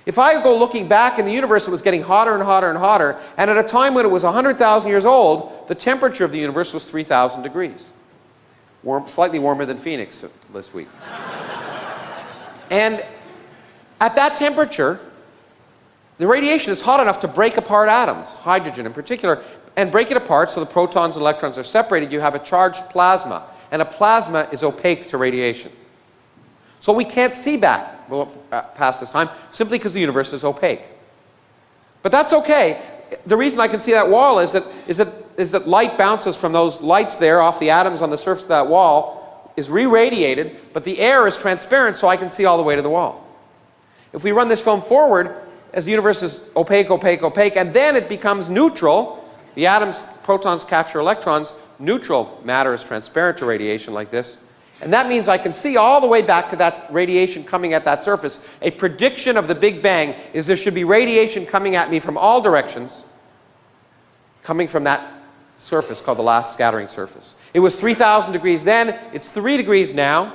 If I go looking back in the universe, it was getting hotter and hotter and hotter, and at a time when it was 100,000 years old, the temperature of the universe was 3,000 degrees. Slightly warmer than Phoenix this week. And at that temperature, the radiation is hot enough to break apart atoms, hydrogen in particular, and break it apart so the protons and electrons are separated. You have a charged plasma, and a plasma is opaque to radiation. So we can't see back past this time simply because the universe is opaque. But that's okay. The reason I can see that wall is that light bounces from those lights there off the atoms on the surface of that wall, is re-radiated, but the air is transparent so I can see all the way to the wall. If we run this film forward, as the universe is opaque, opaque, opaque, and then it becomes neutral, the atoms, protons capture electrons, neutral matter is transparent to radiation like this. And that means I can see all the way back to that radiation coming at that surface. A prediction of the Big Bang is there should be radiation coming at me from all directions, coming from that surface called the last scattering surface. It was 3,000 degrees then, it's 3 degrees now,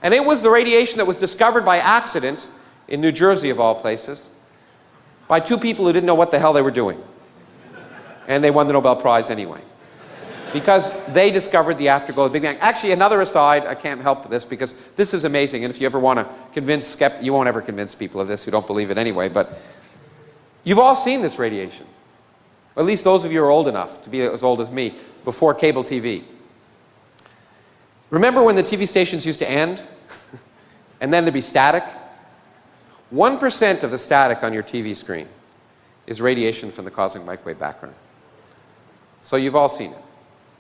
and it was the radiation that was discovered by accident in New Jersey, of all places, by 2 people who didn't know what the hell they were doing. And they won the Nobel Prize anyway. Because they discovered the afterglow of the Big Bang. Actually, another aside, I can't help this because this is amazing, and if you ever want to convince skeptics, you won't ever convince people of this who don't believe it anyway, but you've all seen this radiation. At least those of you who are old enough to be as old as me, before cable TV. Remember when the TV stations used to end? And then there'd be static? 1% of the static on your TV screen is radiation from the cosmic microwave background. So you've all seen it.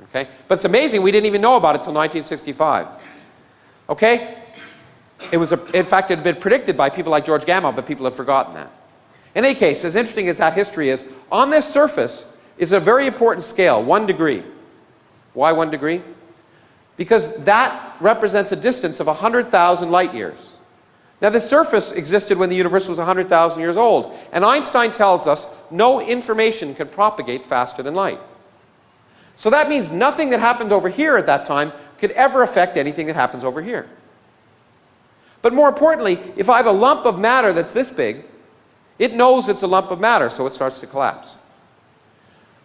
Okay? But it's amazing we didn't even know about it until 1965. Okay? In fact, it had been predicted by people like George Gamow, but people have forgotten that. In any case, as interesting as that history is, on this surface is a very important scale, 1 degree. Why 1 degree? Because that represents a distance of 100,000 light years. Now, the surface existed when the universe was 100,000 years old, and Einstein tells us no information can propagate faster than light. So that means nothing that happened over here at that time could ever affect anything that happens over here. But more importantly, if I have a lump of matter that's this big, it knows it's a lump of matter, so it starts to collapse.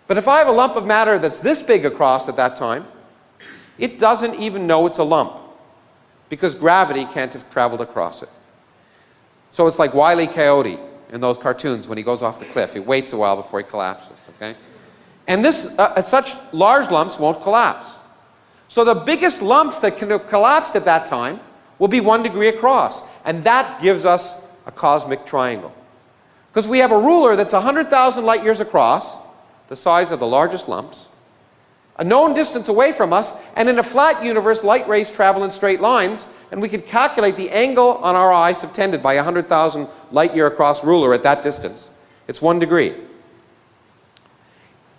But if I have a lump of matter that's this big across at that time, it doesn't even know it's a lump, because gravity can't have traveled across it. So it's like Wile E. Coyote in those cartoons when he goes off the cliff. He waits a while before he collapses, okay? And such large lumps won't collapse. So the biggest lumps that can have collapsed at that time will be 1 degree across. And that gives us a cosmic triangle. Because we have a ruler that's 100,000 light years across, the size of the largest lumps, a known distance away from us, and in a flat universe, light rays travel in straight lines, and we can calculate the angle on our eye subtended by a 100,000 light year across ruler at that distance. It's 1 degree.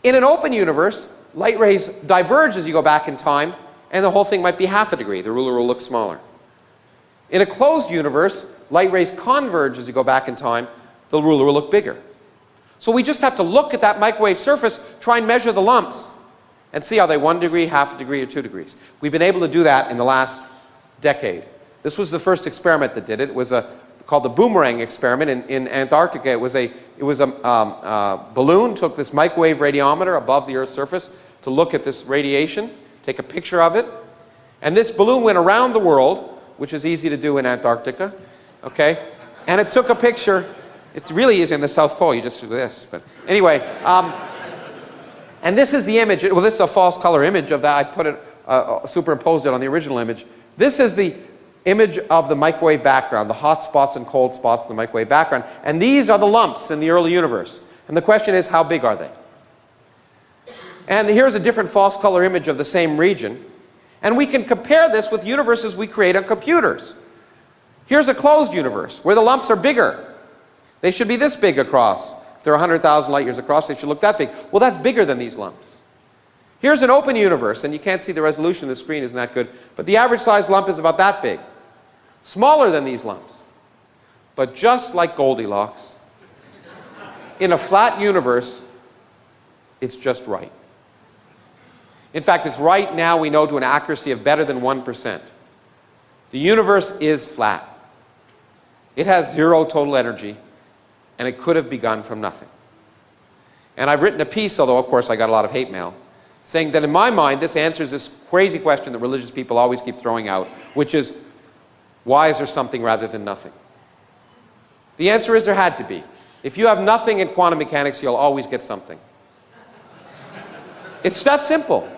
In an open universe, light rays diverge as you go back in time, and the whole thing might be ½ a degree. The ruler will look smaller. In a closed universe, light rays converge as you go back in time. The ruler will look bigger. So we just have to look at that microwave surface, try and measure the lumps, and see are they 1 degree, ½ a degree, or 2 degrees. We've been able to do that in the last decade. This was the first experiment that did it. It was called the boomerang experiment in Antarctica. It was a balloon, took this microwave radiometer above the Earth's surface to look at this radiation, take a picture of it, and this balloon went around the world, which is easy to do in Antarctica, okay? And it took a picture. It's really easy in the South Pole, you just do this, but anyway. And this is the image. Well, this is a false color image of that. I put it superimposed it on the original image. This is the image of the microwave background, the hot spots and cold spots in the microwave background. And these are the lumps in the early universe. And the question is, how big are they? And here's a different false color image of the same region. And we can compare this with universes we create on computers. Here's a closed universe where the lumps are bigger. They should be this big across. If they're 100,000 light years across, they should look that big. Well, that's bigger than these lumps. Here's an open universe, and you can't see the resolution of the screen isn't that good, but the average size lump is about that big. Smaller than these lumps. But just like Goldilocks, in a flat universe, it's just right. In fact, it's right now, we know, to an accuracy of better than 1%. The universe is flat. It has zero total energy, and it could have begun from nothing. And I've written a piece, although of course I got a lot of hate mail, saying that in my mind this answers this crazy question that religious people always keep throwing out, which is, why is there something rather than nothing? The answer is there had to be. If you have nothing in quantum mechanics, you'll always get something. It's that simple.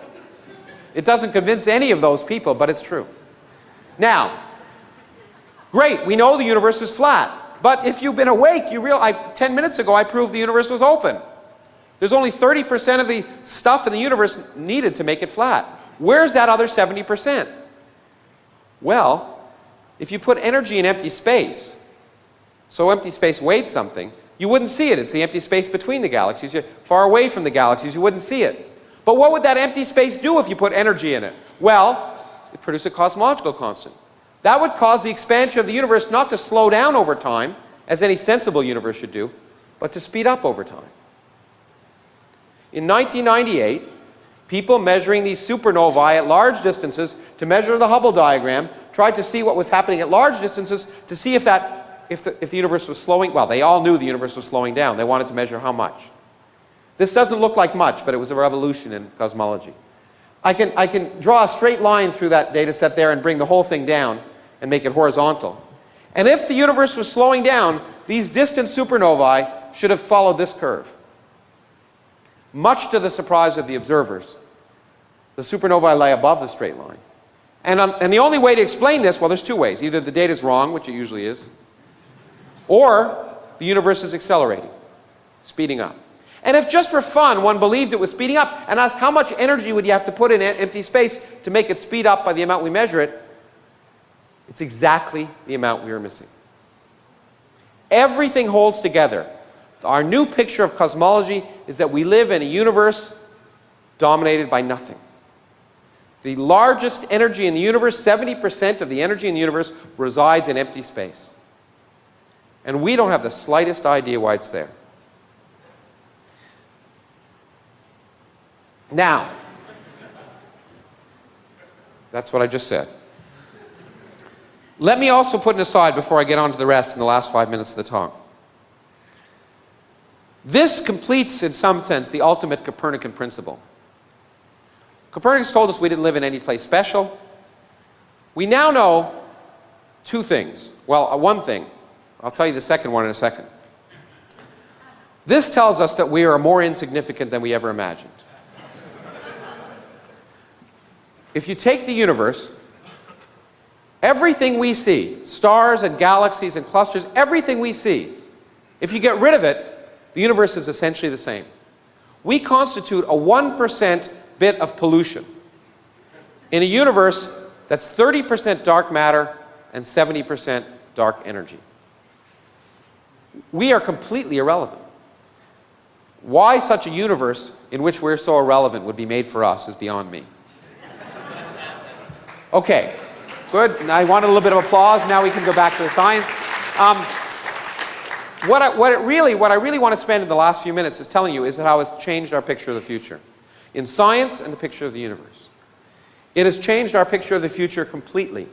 It doesn't convince any of those people, but it's true. Now, great, we know the universe is flat. But if you've been awake, you realize, 10 minutes ago I proved the universe was open. There's only 30% of the stuff in the universe needed to make it flat. Where's that other 70%? Well, if you put energy in empty space, so empty space weighed something, you wouldn't see it. It's the empty space between the galaxies. You're far away from the galaxies, you wouldn't see it. But what would that empty space do if you put energy in it? Well, it produces a cosmological constant. That would cause the expansion of the universe not to slow down over time, as any sensible universe should do, but to speed up over time. In 1998, people measuring these supernovae at large distances to measure the Hubble diagram tried to see what was happening at large distances to see if the universe was slowing. Well, they all knew the universe was slowing down. They wanted to measure how much. This doesn't look like much, but it was a revolution in cosmology. I can draw a straight line through that data set there and bring the whole thing down and make it horizontal. And if the universe was slowing down, these distant supernovae should have followed this curve. Much to the surprise of the observers, the supernovae lay above the straight line. And the only way to explain this, well, there's two ways. Either the data is wrong, which it usually is, or the universe is accelerating, speeding up. And if just for fun one believed it was speeding up and asked how much energy would you have to put in empty space to make it speed up by the amount we measure it, it's exactly the amount we are missing. Everything holds together. Our new picture of cosmology is that we live in a universe dominated by nothing. The largest energy in the universe, 70% of the energy in the universe, resides in empty space. And we don't have the slightest idea why it's there. Now, that's what I just said. Let me also put an aside before I get on to the rest in the last 5 minutes of the talk. This completes, in some sense, the ultimate Copernican principle. Copernicus told us we didn't live in any place special. We now know two things. Well, one thing. I'll tell you the second one in a second. This tells us that we are more insignificant than we ever imagined. If you take the universe, everything we see, stars and galaxies and clusters, everything we see, if you get rid of it, the universe is essentially the same. We constitute a 1% bit of pollution in a universe that's 30% dark matter and 70% dark energy. We are completely irrelevant. Why such a universe in which we're so irrelevant would be made for us is beyond me. Okay, good. Now I wanted a little bit of applause. Now we can go back to the science. What I really want to spend in the last few minutes is telling you is how it's changed our picture of the future. In science and the picture of the universe. It has changed our picture of the future completely.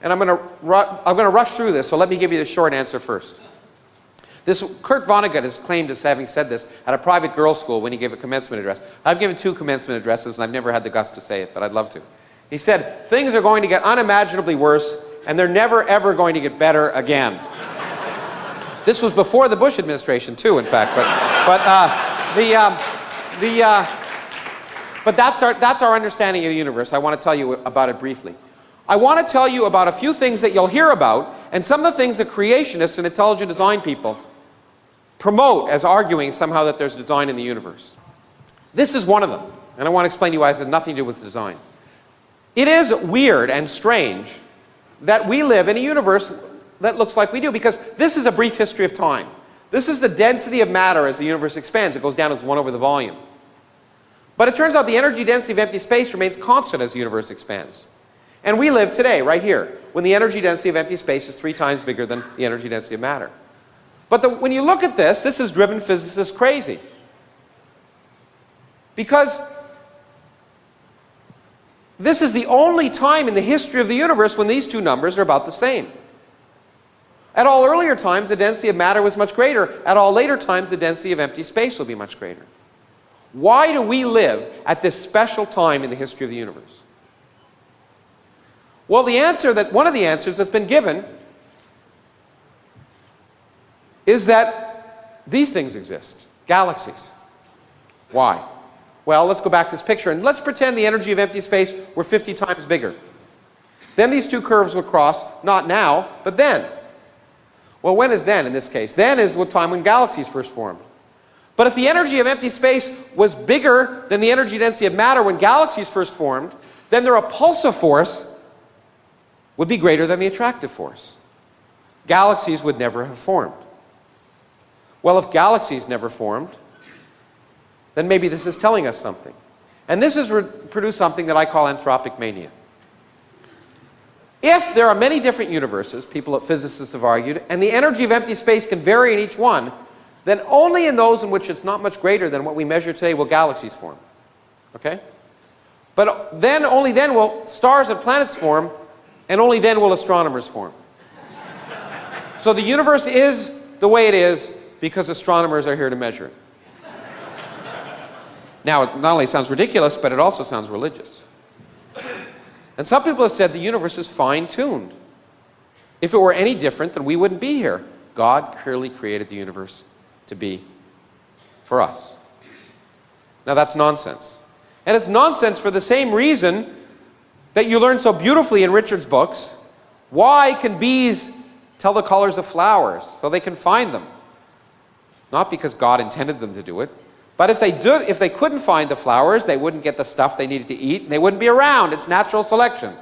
And I'm going to rush through this, so let me give you the short answer first. Kurt Vonnegut is claimed as having said this at a private girls' school when he gave a commencement address. I've given 2 commencement addresses, and I've never had the guts to say it, but I'd love to. He said, things are going to get unimaginably worse, and they're never, ever going to get better again. This was before the Bush administration, too, in fact. But that's our understanding of the universe. I want to tell you about it briefly. I want to tell you about a few things that you'll hear about, and some of the things that creationists and intelligent design people promote as arguing somehow that there's design in the universe. This is one of them, and I want to explain to you why it has nothing to do with design. It is weird and strange that we live in a universe that looks like we do, because this is a brief history of time. This is the density of matter as the universe expands. It goes down as 1 over the volume. But it turns out the energy density of empty space remains constant as the universe expands. And we live today, right here, when the energy density of empty space is 3 times bigger than the energy density of matter. But when you look at this has driven physicists crazy. Because this is the only time in the history of the universe when these two numbers are about the same. At all earlier times, the density of matter was much greater. At all later times, the density of empty space will be much greater. Why do we live at this special time in the history of the universe? Well, one of the answers that's been given is that these things exist, galaxies. Why? Well, let's go back to this picture, and let's pretend the energy of empty space were 50 times bigger. Then these two curves would cross, not now, but then. Well, when is then in this case? Then is the time when galaxies first formed. But if the energy of empty space was bigger than the energy density of matter when galaxies first formed, then the repulsive force would be greater than the attractive force. Galaxies would never have formed. Well, if galaxies never formed, then maybe this is telling us something. And this has produced something that I call anthropic mania. If there are many different universes, physicists have argued, and the energy of empty space can vary in each one, then only in those in which it's not much greater than what we measure today will galaxies form. Okay? But then, only then will stars and planets form, and only then will astronomers form. So the universe is the way it is because astronomers are here to measure it. Now, it not only sounds ridiculous, but it also sounds religious. And some people have said the universe is fine-tuned. If it were any different, then we wouldn't be here. God clearly created the universe to be for us. Now, that's nonsense. And it's nonsense for the same reason that you learn so beautifully in Richard's books. Why can bees tell the colors of flowers? So they can find them. Not because God intended them to do it, but if they couldn't find the flowers, they wouldn't get the stuff they needed to eat, and they wouldn't be around. It's natural selection.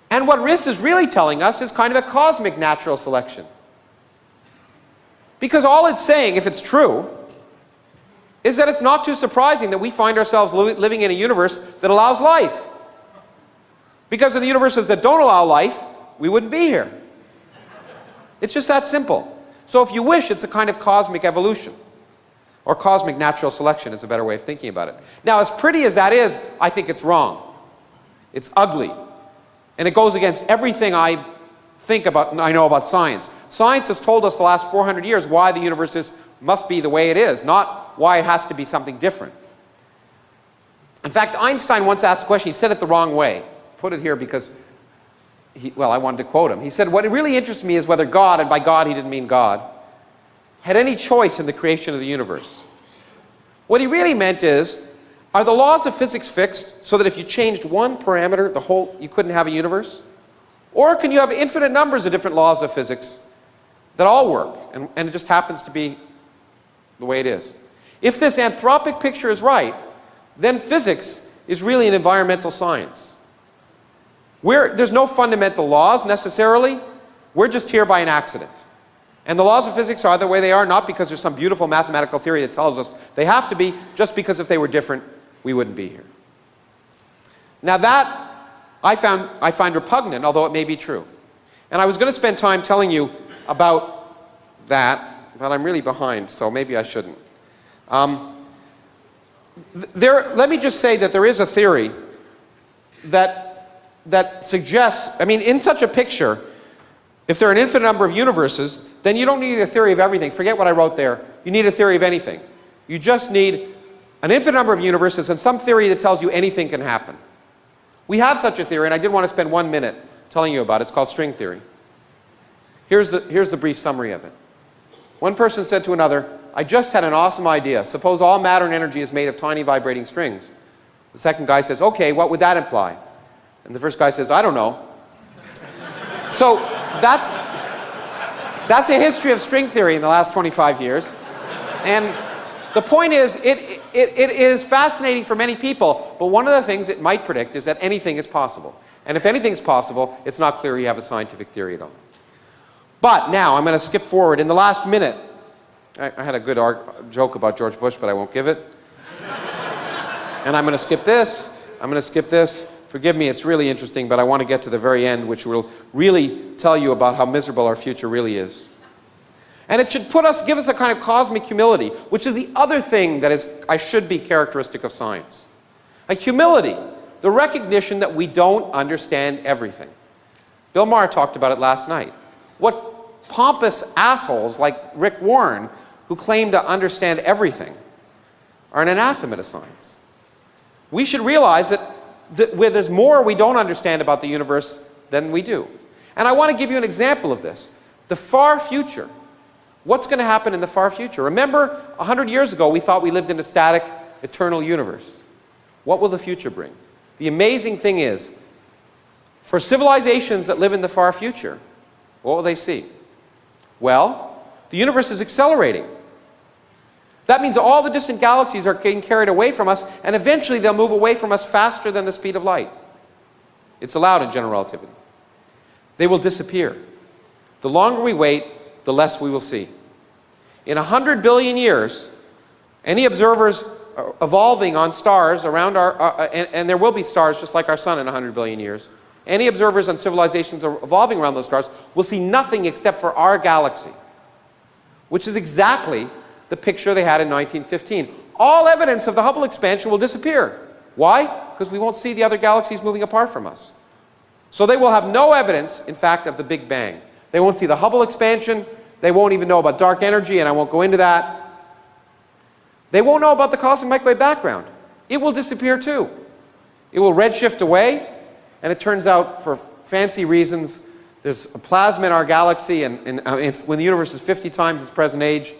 And what this is really telling us is kind of a cosmic natural selection. Because all it's saying, if it's true, is that it's not too surprising that we find ourselves living in a universe that allows life. Because in the universes that don't allow life, we wouldn't be here. It's just that simple. So if you wish, it's a kind of cosmic evolution. Or cosmic natural selection is a better way of thinking about it. Now, as pretty as that is, I think it's wrong. It's ugly. And it goes against everything I know about science. Science has told us the last 400 years why the universe must be the way it is, not why it has to be something different. In fact, Einstein once asked a question. He said it the wrong way. Put it here because, I wanted to quote him. He said, what really interests me is whether God, and by God he didn't mean God, had any choice in the creation of the universe. What he really meant is, are the laws of physics fixed so that if you changed one parameter, you couldn't have a universe? Or can you have infinite numbers of different laws of physics that all work, and it just happens to be the way it is? If this anthropic picture is right, then physics is really an environmental science. There's no fundamental laws necessarily. We're just here by an accident. And the laws of physics are the way they are, not because there's some beautiful mathematical theory that tells us they have to be, just because if they were different, we wouldn't be here. Now that I find repugnant, although it may be true. And I was going to spend time telling you about that, but I'm really behind, so maybe I shouldn't. Let me just say that there is a theory that suggests, in such a picture, if there are an infinite number of universes, then you don't need a theory of everything. Forget what I wrote there. You need a theory of anything. You just need an infinite number of universes and some theory that tells you anything can happen. We have such a theory, and I did want to spend 1 minute telling you about it. It's called string theory. Here's the brief summary of it. One person said to another, I just had an awesome idea. Suppose all matter and energy is made of tiny vibrating strings. The second guy says, okay, what would that imply? And the first guy says, I don't know. So that's a history of string theory in the last 25 years. And the point is, it is fascinating for many people, but one of the things it might predict is that anything is possible. And if anything's possible, it's not clear you have a scientific theory at all. But now, I'm going to skip forward. In the last minute, I had a good joke about George Bush, but I won't give it. And I'm going to skip this. I'm going to skip this. Forgive me, it's really interesting, but I want to get to the very end, which will really tell you about how miserable our future really is. And it should give us a kind of cosmic humility, which is the other thing that should be characteristic of science. A humility, the recognition that we don't understand everything. Bill Maher talked about it last night. What pompous assholes like Rick Warren, who claim to understand everything, are an anathema to science. We should realize that where there's more we don't understand about the universe than we do. And I want to give you an example of this. The far future. What's going to happen in the far future? Remember, 100 years ago, we thought we lived in a static, eternal universe. What will the future bring? The amazing thing is, for civilizations that live in the far future, what will they see? Well, the universe is accelerating. That means all the distant galaxies are getting carried away from us, and eventually they'll move away from us faster than the speed of light. It's allowed in general relativity. They will disappear. The longer we wait, the less we will see. In 100 billion years, any observers evolving on stars around and there will be stars just like our sun in 100 billion years, any observers on civilizations evolving around those stars will see nothing except for our galaxy, which is exactly the picture they had in 1915. All evidence of the Hubble expansion will disappear. Why? Because we won't see the other galaxies moving apart from us. So they will have no evidence, in fact, of the Big Bang. They won't see the Hubble expansion. They won't even know about dark energy, and I won't go into that. They won't know about the cosmic microwave background. It will disappear too. It will redshift away, and it turns out, for fancy reasons, there's a plasma in our galaxy, and when the universe is 50 times its present age,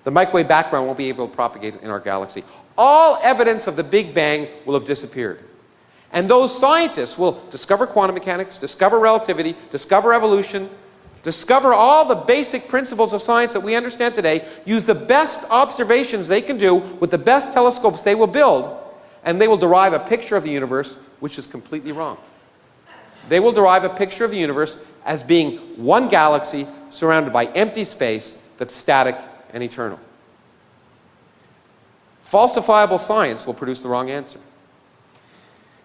the microwave background won't be able to propagate in our galaxy. All evidence of the Big Bang will have disappeared. And those scientists will discover quantum mechanics, discover relativity, discover evolution, discover all the basic principles of science that we understand today, use the best observations they can do with the best telescopes they will build, and they will derive a picture of the universe which is completely wrong. They will derive a picture of the universe as being one galaxy surrounded by empty space that's static and eternal. Falsifiable science will produce the wrong answer.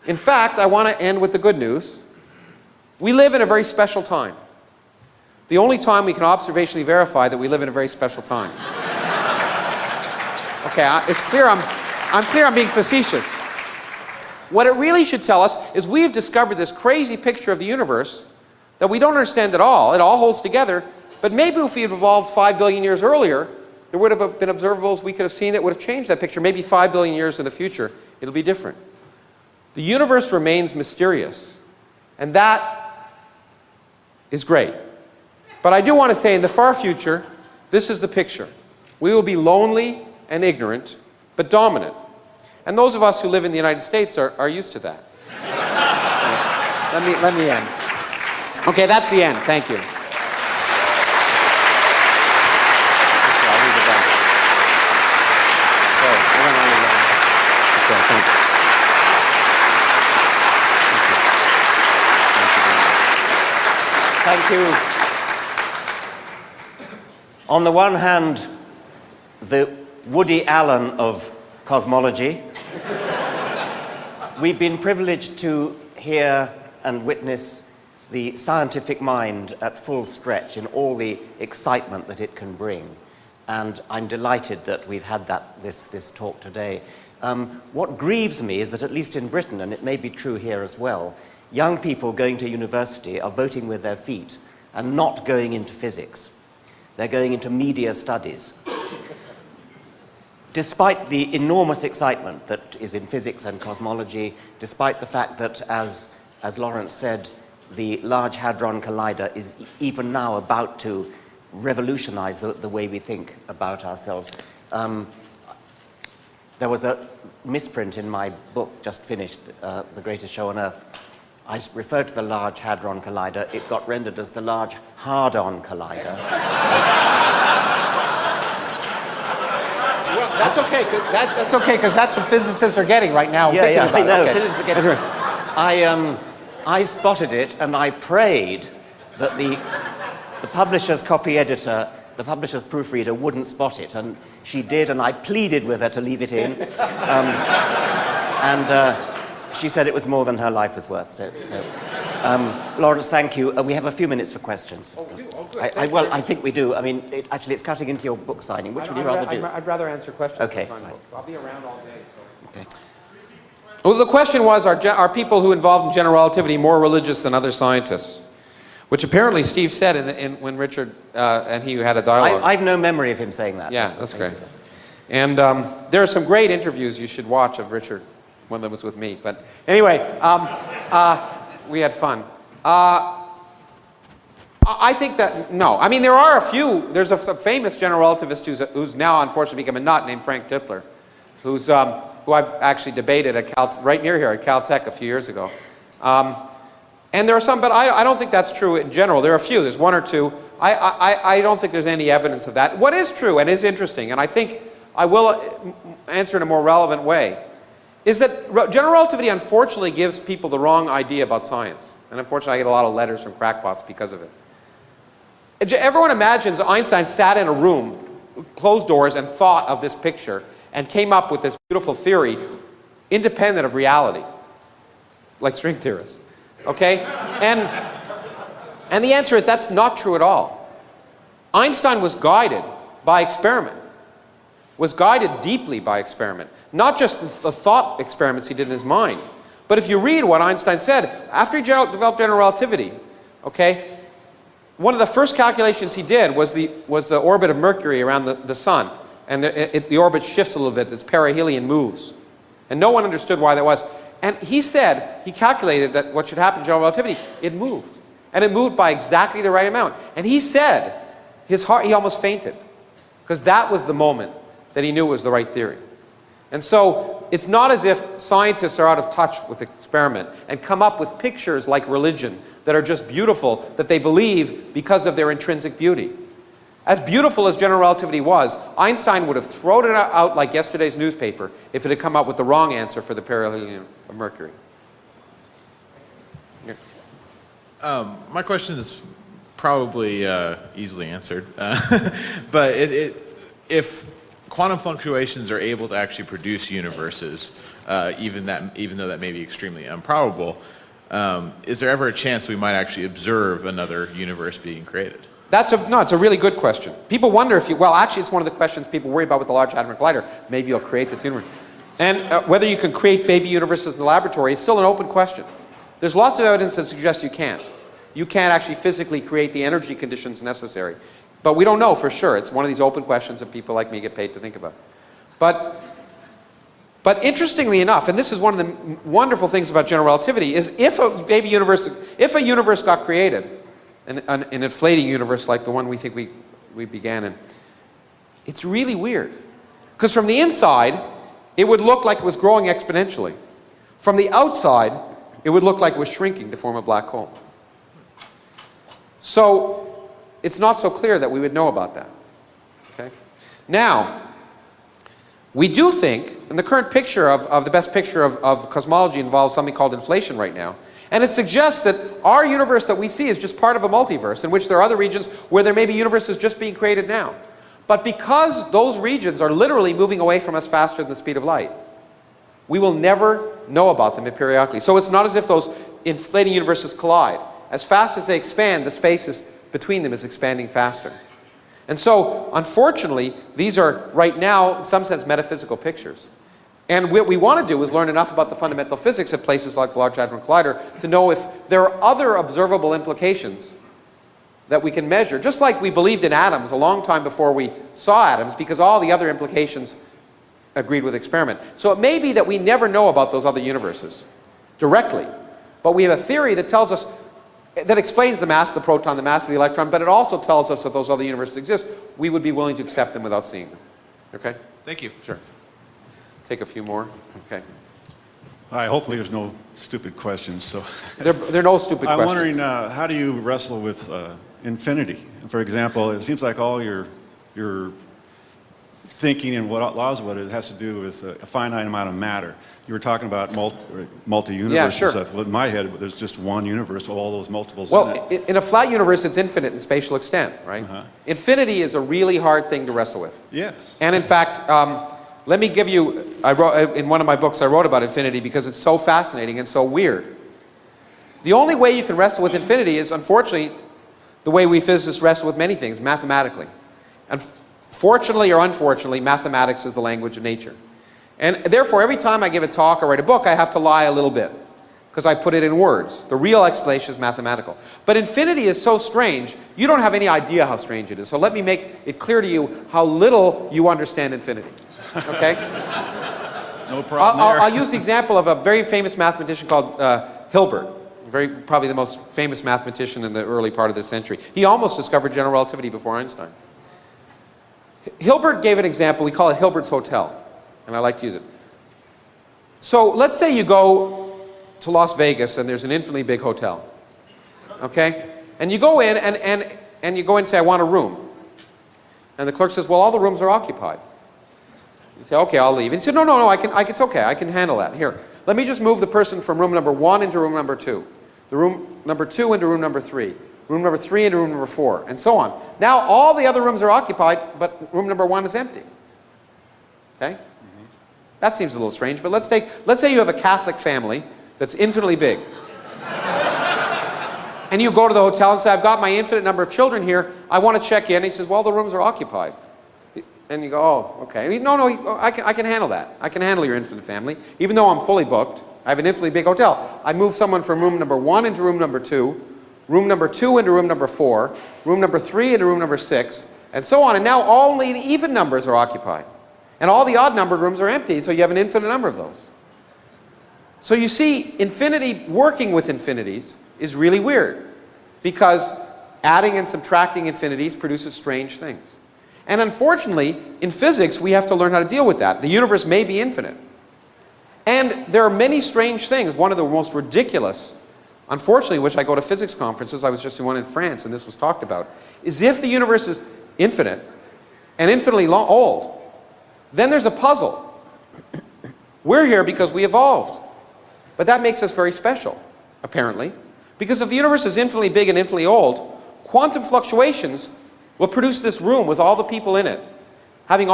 In fact, I want to end with the good news. We live in a very special time. The only time we can observationally verify that we live in a very special time. Okay, it's clear I'm being facetious. What it really should tell us is we've discovered this crazy picture of the universe that we don't understand at all. It all holds together, but maybe if we had evolved 5 billion years earlier, there would have been observables we could have seen that would have changed that picture. Maybe 5 billion years in the future, it'll be different. The universe remains mysterious, and that is great. But I do want to say, in the far future, this is the picture. We will be lonely and ignorant, but dominant. And those of us who live in the United States are used to that. Let me end. Okay, that's the end. Thank you. Okay, thanks. Thank you. On the one hand, the Woody Allen of cosmology. We've been privileged to hear and witness the scientific mind at full stretch in all the excitement that it can bring. And I'm delighted that we've had this talk today. What grieves me is that, at least in Britain, and it may be true here as well, young people going to university are voting with their feet and not going into physics. They're going into media studies. Despite the enormous excitement that is in physics and cosmology, despite the fact that, as Lawrence said, the Large Hadron Collider is even now about to revolutionize the way we think about ourselves. There was a misprint in my book, just finished, The Greatest Show on Earth. I referred to the Large Hadron Collider. It got rendered as the Large Hard-On Collider. Well, that's okay. That's okay, because that's what physicists are getting right now. Yeah, I know. Okay. Physicists are getting. I spotted it, and I prayed that the publisher's copy editor, the publisher's proofreader, wouldn't spot it, and she did, and I pleaded with her to leave it in, and she said it was more than her life was worth. So Lawrence, thank you. We have a few minutes for questions. Oh, we do? Oh, good. Well, I think we do. I mean, actually, it's cutting into your book signing. Which would you rather do? I'd rather answer questions. Okay, than sign fine. books. I'll be around all day. So. Okay. Well, the question was, are people who involved in general relativity more religious than other scientists? Which apparently Steve said when Richard and he had a dialogue. I have no memory of him saying that. Yeah, that's great. And there are some great interviews you should watch of Richard. One of them was with me. But anyway, we had fun. I think that, no. I mean, there are a few. There's a famous general relativist who's now unfortunately become a nut named Frank Tipler, who I've actually debated right near here at Caltech a few years ago. And there are some, but I don't think that's true in general. There are a few. There's one or two. I don't think there's any evidence of that. What is true and is interesting, and I think I will answer in a more relevant way, is that general relativity unfortunately gives people the wrong idea about science. And unfortunately I get a lot of letters from crackpots because of it. Everyone imagines Einstein sat in a room, closed doors, and thought of this picture and came up with this beautiful theory independent of reality, like string theorists. Okay? And the answer is that's not true at all. Einstein was guided by experiment, was guided deeply by experiment. Not just the thought experiments he did in his mind, but if you read what Einstein said, after he developed general relativity, okay, one of the first calculations he did was the orbit of Mercury around the sun. And the orbit shifts a little bit, this perihelion moves. And no one understood why that was. And he said, he calculated that what should happen in general relativity, it moved. And it moved by exactly the right amount. And he said, he almost fainted. Because that was the moment that he knew it was the right theory. And so, it's not as if scientists are out of touch with experiment and come up with pictures like religion that are just beautiful, that they believe because of their intrinsic beauty. As beautiful as general relativity was, Einstein would have thrown it out like yesterday's newspaper if it had come up with the wrong answer for the perihelion of Mercury. My question is probably easily answered, but if quantum fluctuations are able to actually produce universes, even though that may be extremely improbable, is there ever a chance we might actually observe another universe being created? It's a really good question. People wonder if actually it's one of the questions people worry about with the Large Hadron Collider. Maybe you'll create this universe. And whether you can create baby universes in the laboratory is still an open question. There's lots of evidence that suggests you can't. You can't actually physically create the energy conditions necessary. But we don't know for sure. It's one of these open questions that people like me get paid to think about. But interestingly enough, and this is one of the wonderful things about general relativity, is if a universe got created, an inflating universe like the one we think we began in, it's really weird. Because from the inside, it would look like it was growing exponentially. From the outside, it would look like it was shrinking to form a black hole. So, it's not so clear that we would know about that. Okay? Now, we do think, and the current picture of the best picture of cosmology involves something called inflation right now. And it suggests that our universe that we see is just part of a multiverse in which there are other regions where there may be universes just being created now. But because those regions are literally moving away from us faster than the speed of light, we will never know about them periodically. So it's not as if those inflating universes collide. As fast as they expand, the space between them is expanding faster. And so, unfortunately, these are, right now, in some sense, metaphysical pictures. And what we want to do is learn enough about the fundamental physics at places like the Large Hadron Collider to know if there are other observable implications that we can measure, just like we believed in atoms a long time before we saw atoms, because all the other implications agreed with experiment. So it may be that we never know about those other universes directly, but we have a theory that tells us that explains the mass of the proton, the mass of the electron, but it also tells us that those other universes exist. We would be willing to accept them without seeing them. Okay? Thank you. Sure. Take a few more. Okay. Hi, hopefully there's no stupid questions. So There are no stupid I'm questions. wondering, how do you wrestle with infinity? For example, it seems like all your thinking and what allows what it has to do with a finite amount of matter. You were talking about multi-universe Yeah, sure. and stuff. Well, in my head, there's just one universe with all those multiples Well, in it. in a flat universe, it's infinite in spatial extent, right? Infinity is a really hard thing to wrestle with. Yes. And in fact, let me give you, in one of my books I wrote about infinity because it's so fascinating and so weird. The only way you can wrestle with infinity is, unfortunately, the way we physicists wrestle with many things, mathematically. And fortunately or unfortunately, mathematics is the language of nature. And therefore, every time I give a talk or write a book, I have to lie a little bit because I put it in words. The real explanation is mathematical. But infinity is so strange, you don't have any idea how strange it is. So let me make it clear to you how little you understand infinity. Okay? No problem there. I'll use the example of a very famous mathematician called Hilbert. Probably the most famous mathematician in the early part of this century. He almost discovered general relativity before Einstein. Hilbert gave an example, we call it Hilbert's Hotel, and I like to use it. So let's say you go to Las Vegas and there's an infinitely big hotel, okay? And you go in and you go in and say, I want a room. And the clerk says, well, all the rooms are occupied. You say, okay, I'll leave. And he said, no, it's okay, I can handle that. Here, let me just move the person from room number 1 into room number 2. The room number 2 into room number 3. Room number 3 into room number 4, and so on. Now all the other rooms are occupied, but room number 1 is empty. Okay? That seems a little strange, but let's say you have a Catholic family that's infinitely big. And you go to the hotel and say, I've got my infinite number of children here, I want to check in. And he says, well, the rooms are occupied. And you go, oh, okay. No, I can handle that. I can handle your infinite family. Even though I'm fully booked, I have an infinitely big hotel. I move someone from room number 1 into room number 2, room number 2 into room number 4, room number 3 into room number 6, and so on. And now only the even numbers are occupied. And all the odd numbered rooms are empty, so you have an infinite number of those. So you see, infinity, working with infinities, is really weird. Because adding and subtracting infinities produces strange things. And unfortunately, in physics, we have to learn how to deal with that. The universe may be infinite. And there are many strange things. One of the most ridiculous, unfortunately, which I go to physics conferences, I was just in one in France and this was talked about, is if the universe is infinite and infinitely old, then there's a puzzle. We're here because we evolved. But that makes us very special, apparently. Because if the universe is infinitely big and infinitely old, quantum fluctuations will produce this room with all the people in it, having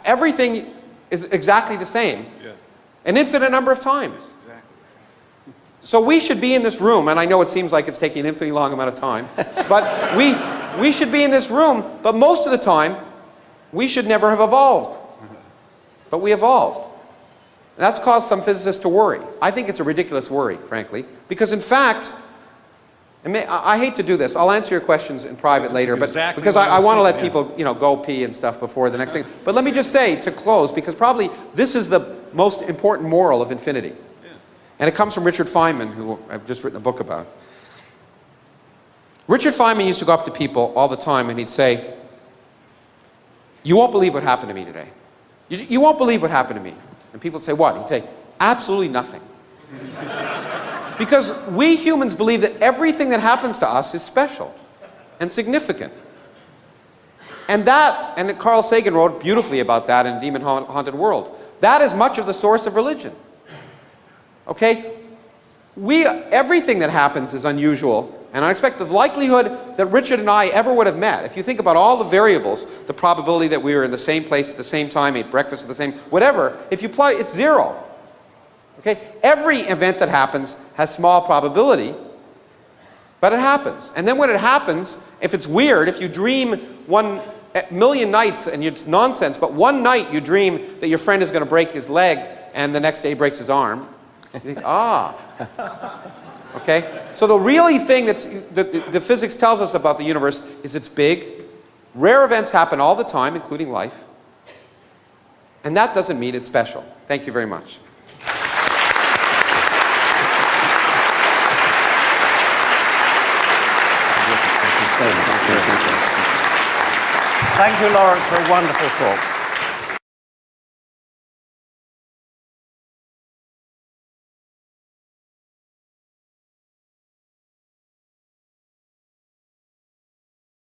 everything is exactly the same, an infinite number of times. Exactly. So we should be in this room, and I know it seems like it's taking an infinitely long amount of time, but we should be in this room, but most of the time, we should never have evolved. But we evolved. And that's caused some physicists to worry. I think it's a ridiculous worry, frankly, because in fact, I hate to do this. I'll answer your questions in private later, but exactly because what I I was want to let thinking, people, go pee and stuff before the next thing. But let me just say, to close, because probably this is the most important moral of infinity. And it comes from Richard Feynman, who I've just written a book about. Richard Feynman used to go up to people all the time and he'd say, you won't believe what happened to me today. You won't believe what happened to me. And people would say, what? He'd say, absolutely nothing. Because we humans believe that everything that happens to us is special and significant. And Carl Sagan wrote beautifully about that in Demon Haunted World. That is much of the source of religion. Okay? Everything that happens is unusual and unexpected. The likelihood that Richard and I ever would have met, if you think about all the variables, the probability that we were in the same place at the same time, ate breakfast at the same, whatever, if you apply, it's 0. Okay? Every event that happens has small probability, but it happens. And then when it happens, if it's weird, if you dream 1,000,000 nights and it's nonsense, but one night you dream that your friend is going to break his leg and the next day he breaks his arm, you think, okay? So the really thing that the physics tells us about the universe is it's big. Rare events happen all the time, including life. And that doesn't mean it's special. Thank you very much. Thank you, Lawrence, for a wonderful talk.